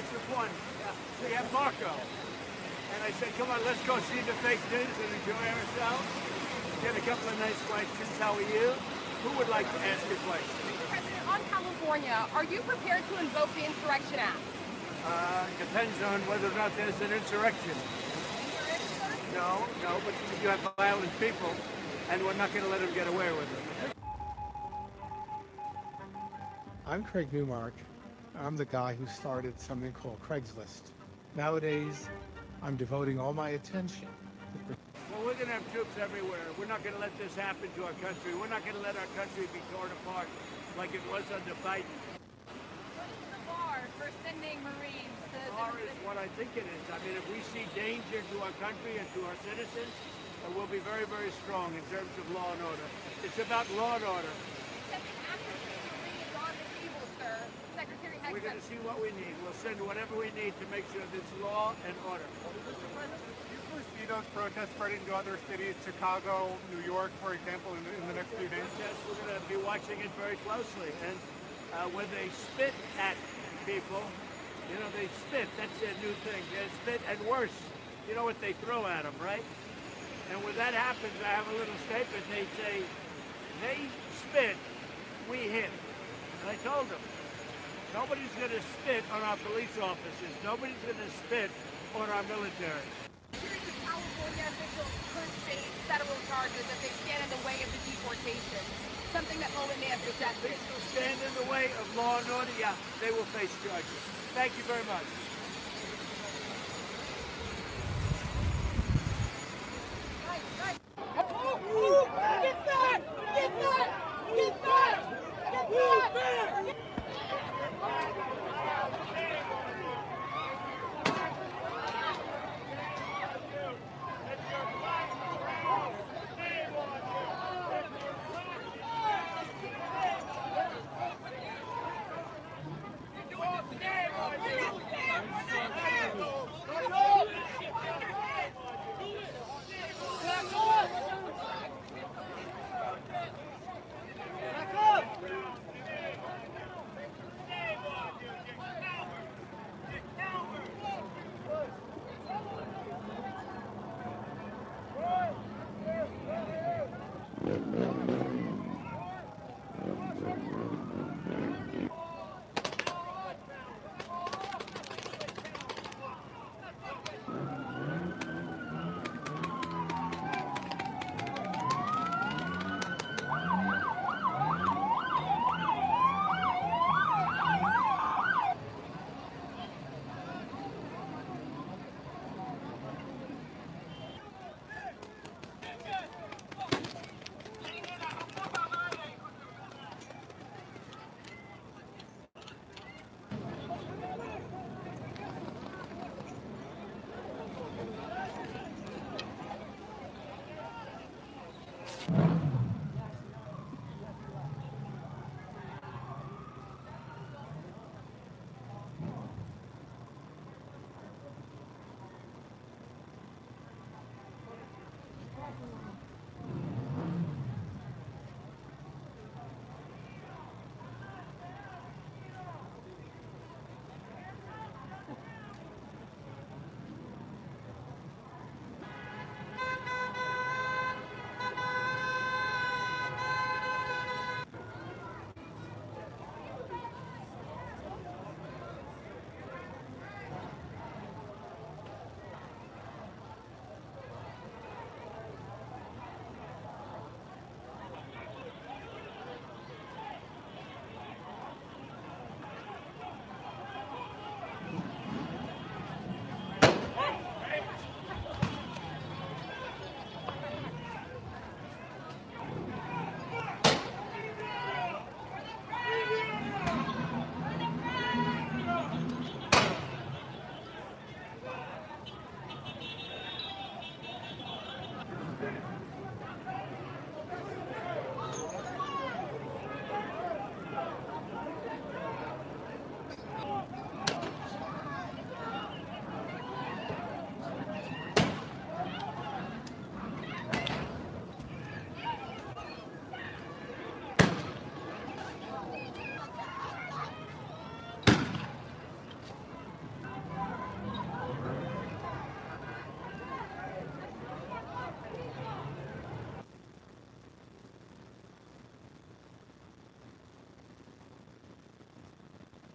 nicest one. We have Marco. And I said, come on, let's go see the fake news and enjoy ourselves. Get a couple of nice questions. How are you? Who would like to ask a question? Mr. President, on California, are you prepared to invoke the Insurrection Act? Depends on whether or not there's an insurrection. No, but you have violent people, and we're not going to let them get away with it. I'm Craig Newmark. I'm the guy who started something called Craigslist. Nowadays, I'm devoting all my attention. Well, we're going to have troops everywhere. We're not going to let this happen to our country. We're not going to let our country be torn apart like it was under Biden. What is the bar for sending Marines to the bar is what I think it is. I mean, if we see danger to our country and to our citizens, we'll be very, very strong in terms of law and order. It's about law and order. We're going to see what we need. We'll send whatever we need to make sure there's law and order. Do you foresee those protests spreading to other cities, Chicago, New York, for example, in the next few days? Yes, we're going to be watching it very closely. And when they spit at people, you know, they spit. That's their new thing. They spit, and worse, you know what they throw at them, right? And when that happens, I have a little statement. They say, they spit, we hit. And I told them, nobody's going to spit on our police officers. Nobody's going to spit on our military. Series of California officials could face federal charges if they stand in the way of the deportation. Something that Mullen may have suggested. If they stand in the way of law and order, yeah, they will face charges. Thank you very much. Get back! Get back! Get back! Get back!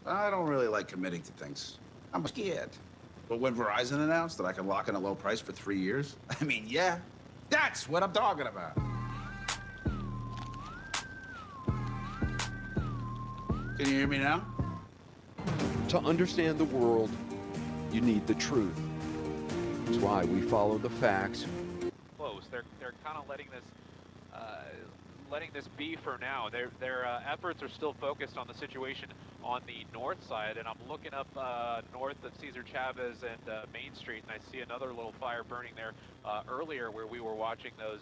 I don't really like committing to things. I'm scared. But when Verizon announced that I can lock in a low price for 3 years, I mean, yeah, that's what I'm talking about. Can you hear me now? To understand the world, you need the truth. That's why we follow the facts. Close. They're kind of letting this be for now. Their efforts are still focused on the situation on the north side, and I'm looking up north of Cesar Chavez and Main Street, and I see another little fire burning there earlier where we were watching those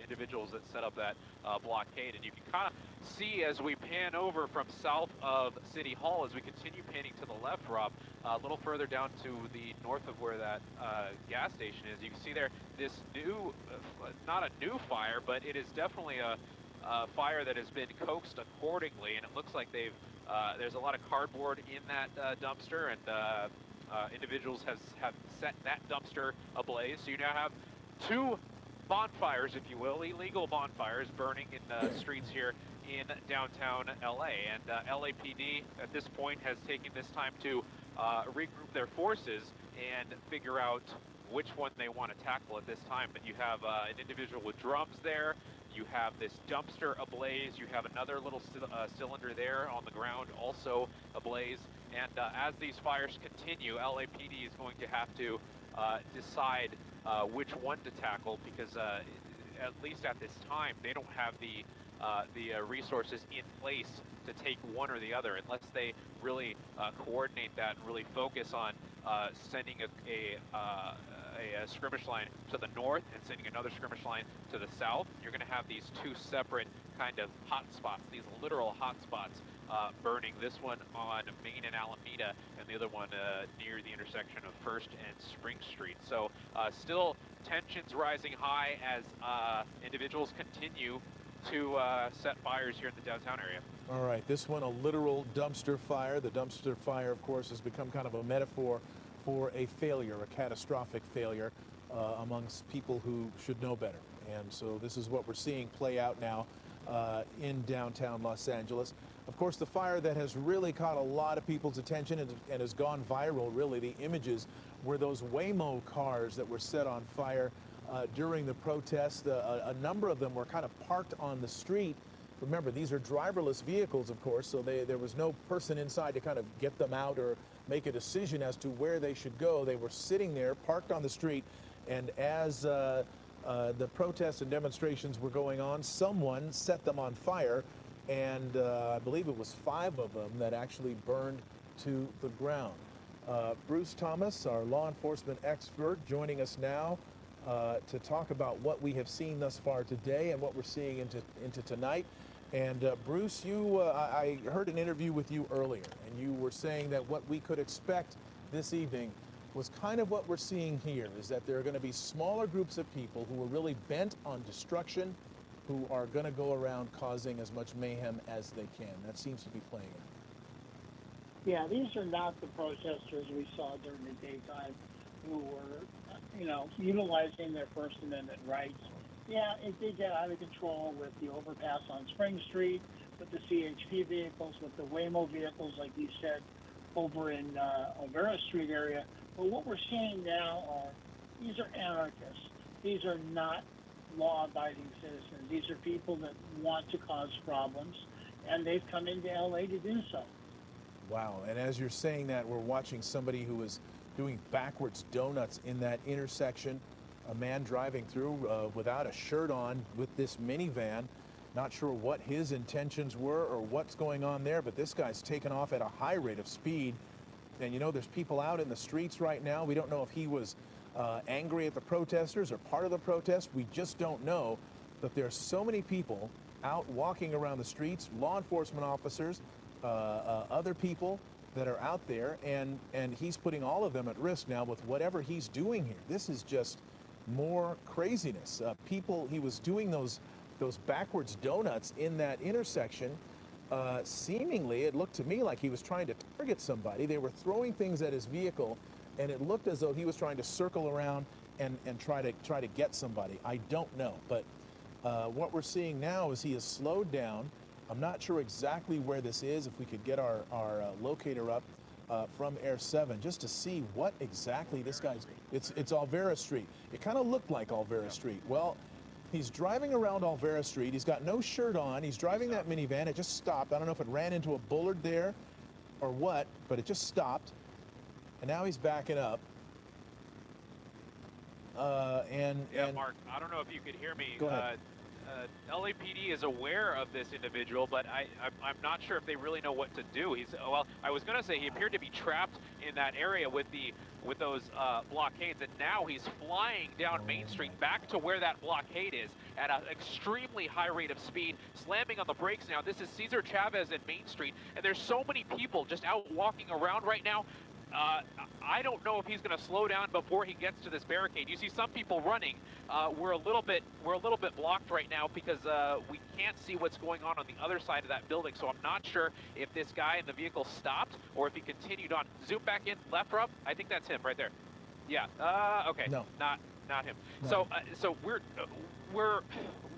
individuals that set up that blockade. And you can kind of see as we pan over from south of City Hall, as we continue panning to the left, Rob, a little further down to the north of where that gas station is, you can see there this new, not a new fire, but it is definitely a fire that has been coaxed accordingly, and it looks like there's a lot of cardboard in that dumpster, and individuals have set that dumpster ablaze. So you now have two bonfires, if you will, illegal bonfires burning in streets here in downtown LA. And LAPD at this point has taken this time to regroup their forces and figure out which one they want to tackle at this time. But you have an individual with drums there, you have this dumpster ablaze, you have another little cylinder there on the ground also ablaze. And as these fires continue, LAPD is going to have to decide which one to tackle, because at least at this time they don't have the resources in place to take one or the other, unless they really coordinate that and really focus on sending a skirmish line to the north and sending another skirmish line to the south. You're going to have these two separate kind of hot spots, these literal hot spots burning, this one on Main and Alameda, and the other one near the intersection of First and Spring Street. So still tensions rising high as individuals continue to set fires here in the downtown area. All right, this one a literal dumpster fire. The dumpster fire, of course, has become kind of a metaphor for a failure, a catastrophic failure amongst people who should know better. And so this is what we're seeing play out now in downtown Los Angeles. Of course, the fire that has really caught a lot of people's attention and has gone viral, really, the images were those Waymo cars that were set on fire during the protest. A number of them were kind of parked on the street. Remember, these are driverless vehicles, of course, so there was no person inside to kind of get them out or make a decision as to where they should go. They were sitting there, parked on the street, and as the protests and demonstrations were going on, someone set them on fire, and I believe it was 5 of them that actually burned to the ground. Bruce Thomas, our law enforcement expert, joining us now to talk about what we have seen thus far today and what we're seeing into tonight. And Bruce, I heard an interview with you earlier, and you were saying that what we could expect this evening was kind of what we're seeing here, is that there are going to be smaller groups of people who are really bent on destruction, who are going to go around causing as much mayhem as they can. That seems to be playing out. Yeah, these are not the protesters we saw during the daytime who were, utilizing their First Amendment rights. Yeah, it did get out of control with the overpass on Spring Street, with the CHP vehicles, with the Waymo vehicles, like you said, over in Olvera Street area. But what we're seeing now these are anarchists. These are not law-abiding citizens. These are people that want to cause problems, and they've come into LA to do so. Wow, and as you're saying that, we're watching somebody who is doing backwards donuts in that intersection. A man driving through without a shirt on with this minivan. Not sure what his intentions were or what's going on there, but this guy's taken off at a high rate of speed. And there's people out in the streets right now. We don't know if he was angry at the protesters or part of the protest. We just don't know. But there are so many people out walking around the streets, law enforcement officers, other people that are out there, and he's putting all of them at risk now with whatever he's doing here. This is just more craziness. He was doing those backwards donuts in that intersection. Seemingly, it looked to me like he was trying to target somebody. They were throwing things at his vehicle, and it looked as though he was trying to circle around and try to get somebody. I don't know, but what we're seeing now is he has slowed down. I'm not sure exactly where this is. If we could get our locator up from Air 7 just to see what exactly this guy's, it's Alvera Street. It kind of looked like Alvera Street. Well, he's driving around Alvera Street. He's got no shirt on. He's driving that minivan. It just stopped. I don't know if it ran into a bollard there or what, but it just stopped. And now he's backing up. Yeah, Mark, I don't know if you could hear me. Go ahead. LAPD is aware of this individual, but I'm not sure if they really know what to do. Well, I was going to say he appeared to be trapped in that area with those blockades, and now he's flying down Main Street back to where that blockade is at an extremely high rate of speed, slamming on the brakes now. This is Cesar Chavez at Main Street, and there's so many people just out walking around right now. I don't know if he's going to slow down before he gets to this barricade. You see some people running. We're a little bit blocked right now because we can't see what's going on the other side of that building. So I'm not sure if this guy in the vehicle stopped or if he continued on. Zoom back in, left, Rob. I think that's him right there. Yeah. Okay. No. Not him. No. So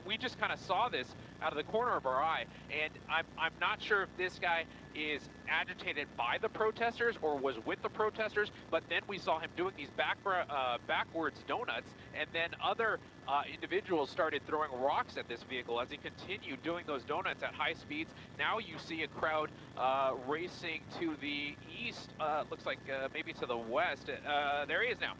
we just kind of saw this out of the corner of our eye, and I'm not sure if this guy is agitated by the protesters or was with the protesters, but then we saw him doing these backwards donuts, and then other individuals started throwing rocks at this vehicle as he continued doing those donuts at high speeds. Now you see a crowd racing to the east, looks like maybe to the west. There he is now.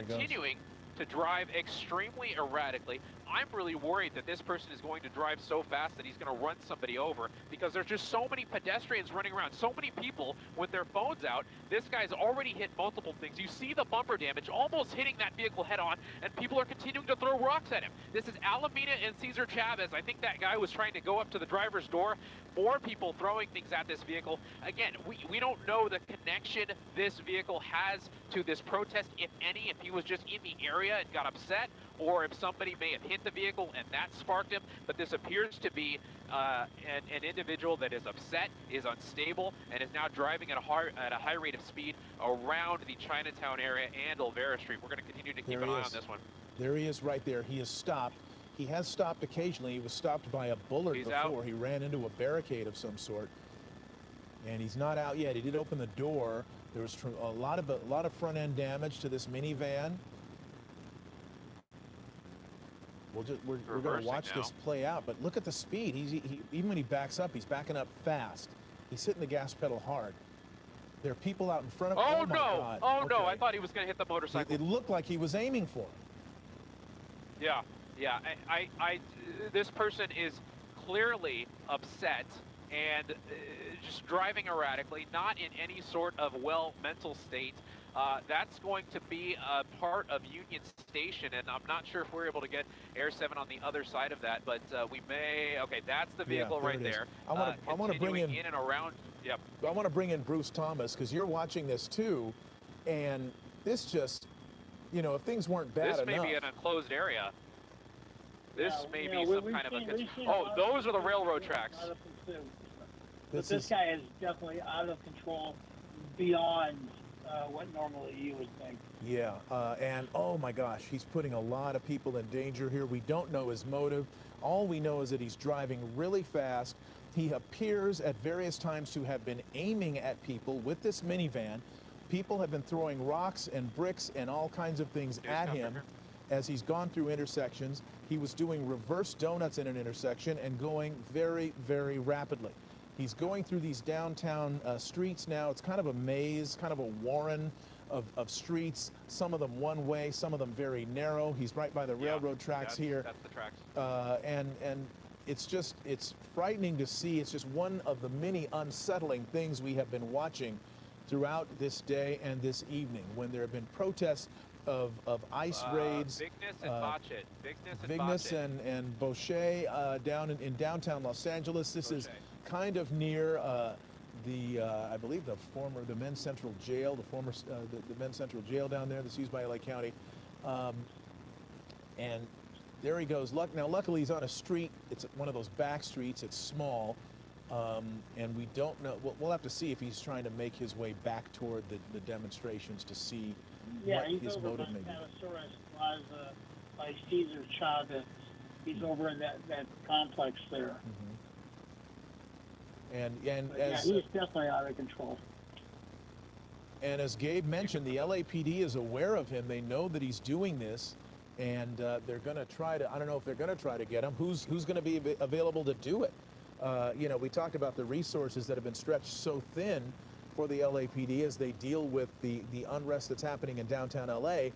Continuing to drive extremely erratically. I'm really worried that this person is going to drive so fast that he's going to run somebody over, because there's just so many pedestrians running around, so many people with their phones out. This guy's already hit multiple things. You see the bumper damage, almost hitting that vehicle head on, and people are continuing to throw rocks at him. This is Alameda and Cesar Chavez. I think that guy was trying to go up to the driver's door. More people throwing things at this vehicle. Again, we don't know the connection this vehicle has to this protest, if any, if he was just in the area and got upset, or if somebody may have hit the vehicle and that sparked him. But this appears to be an individual that is upset, is unstable, and is now driving at a high rate of speed around the Chinatown area and Alvera Street. We're going to continue to keep an eye on this one. There he is right there. He has stopped. He has stopped occasionally. He was stopped by a bollard before. Out. He ran into a barricade of some sort. And he's not out yet. He did open the door. There was a lot of front end damage to this minivan. We're going to watch this play out, but look at the speed. Even when he backs up, he's backing up fast. He's hitting the gas pedal hard. There are people out in front of him. Oh, my no! God. Oh no! I thought he was going to hit the motorcycle. It looked like he was aiming for him. Yeah. This person is clearly upset and just driving erratically, not in any sort of mental state. That's going to be a part of Union Station, and I'm not sure if we're able to get Air 7 on the other side of that, but we may. Okay, that's the vehicle right there. I want to bring in and around. Yep. I want to bring in Bruce Thomas, because you're watching this too, and this just, if things weren't bad enough. This may be an enclosed area. This may be some kind of a. Oh, those are the railroad tracks. But this guy is definitely out of control beyond what normally you would think. Yeah, and oh my gosh, he's putting a lot of people in danger here. We don't know his motive. All we know is that he's driving really fast. He appears at various times to have been aiming at people with this minivan. People have been throwing rocks and bricks and all kinds of things at him as he's gone through intersections. He was doing reverse donuts in an intersection and going very, very rapidly. He's going through these downtown streets now. It's kind of a maze, kind of a warren of streets, some of them one way, some of them very narrow. He's right by the railroad tracks here. That's the tracks. And it's frightening to see. It's just one of the many unsettling things we have been watching throughout this day and this evening, when there have been protests of ICE raids. Vignes and Boucher down in downtown Los Angeles. This is kind of near I believe the men's central jail, the men's central jail down there that's used by LA County. And there he goes. Now, luckily, he's on a street. It's one of those back streets. It's small. And we don't know. We'll have to see if he's trying to make his way back toward the demonstrations to see what his motive may be. Yeah, he's over by Canastoros Plaza by Cesar Chavez. He's over in that complex there. And Yeah, as he's definitely out of control. and as Gabe mentioned, the LAPD is aware of him. They know that he's doing this, and they're going to try to. I don't know if they're going to try to get him. Who's going to be available to do it? You know, we talked about the resources that have been stretched so thin for the LAPD as they deal with the unrest that's happening in downtown LA.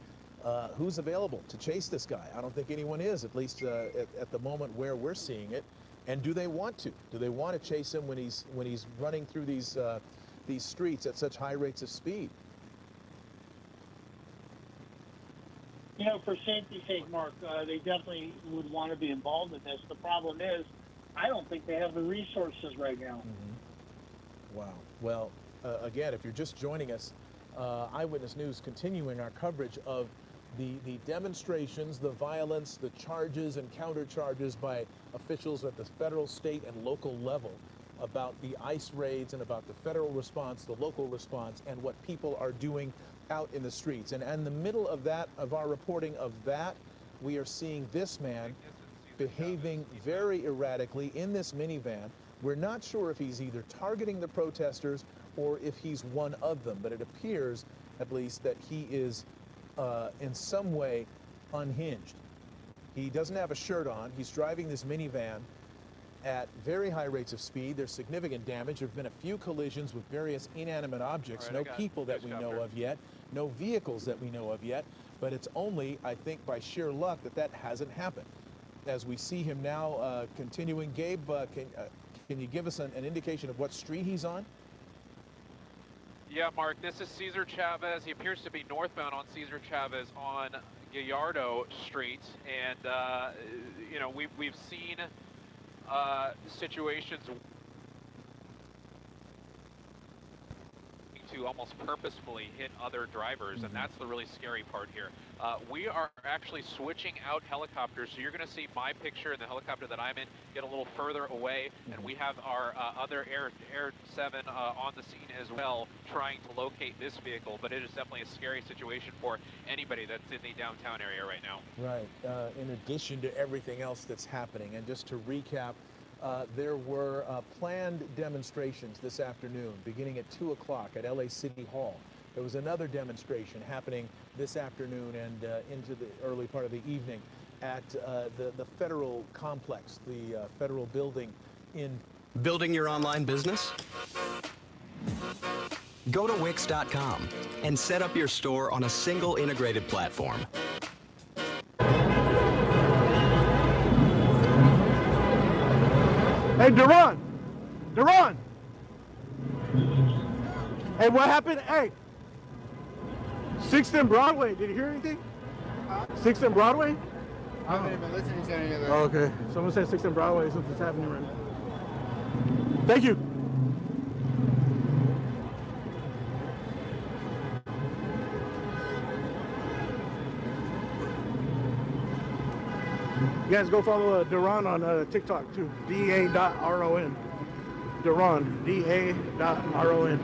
Who's available to chase this guy? I don't think anyone is, at least at the moment where we're seeing it. And do they want to? Do they want to chase him when he's running through these streets at such high rates of speed? You know, for safety's sake, Mark, they definitely would want to be involved in this. The problem is, I don't think they have the resources right now. Mm-hmm. Wow. Well, again, if you're just joining us, Eyewitness News continuing our coverage of the demonstrations, the violence, the charges and countercharges by officials at the federal, state, and local level about the ICE raids and about the federal response, the local response, and what people are doing out in the streets. And in the middle of that, of our reporting of that, we are seeing this man behaving very erratically in this minivan. We're not sure if he's either targeting the protesters or if he's one of them, but it appears, at least, that he is in some way unhinged. He doesn't have a shirt on. He's driving this minivan at very high rates of speed. There's significant damage. There have been a few collisions with various inanimate objects. No people that we know of yet, no vehicles that we know of yet, but it's only, I think, by sheer luck that hasn't happened. As we see him now continuing, Gabe, can you give us an indication of what street he's on? Yeah, Mark, this is Cesar Chavez. He appears to be northbound on Cesar Chavez on Gallardo Street. And, you know, we've seen situations to almost purposefully hit other drivers, and that's the really scary part here. We are actually switching out helicopters, so you're going to see my picture and the helicopter that I'm in get a little further away, and we have our other Air 7 on the scene as well, trying to locate this vehicle, but it is definitely a scary situation for anybody that's in the downtown area right now. Right, in addition to everything else that's happening, and just to recap, there were planned demonstrations this afternoon beginning at 2 o'clock at LA City Hall. There was another demonstration happening this afternoon and into the early part of the evening at the federal complex, the federal building in... Building your online business? Go to Wix.com and set up your store on a single integrated platform. Hey, Duran! Duran! Hey, what happened? Hey! 6th and Broadway, did you hear anything? 6th and Broadway? I haven't even listened to any of that. Oh, okay. Someone said 6th and Broadway, something's happening right now. Thank you. You guys go follow Duran on TikTok too. DA.RON. Duran. DA.RON.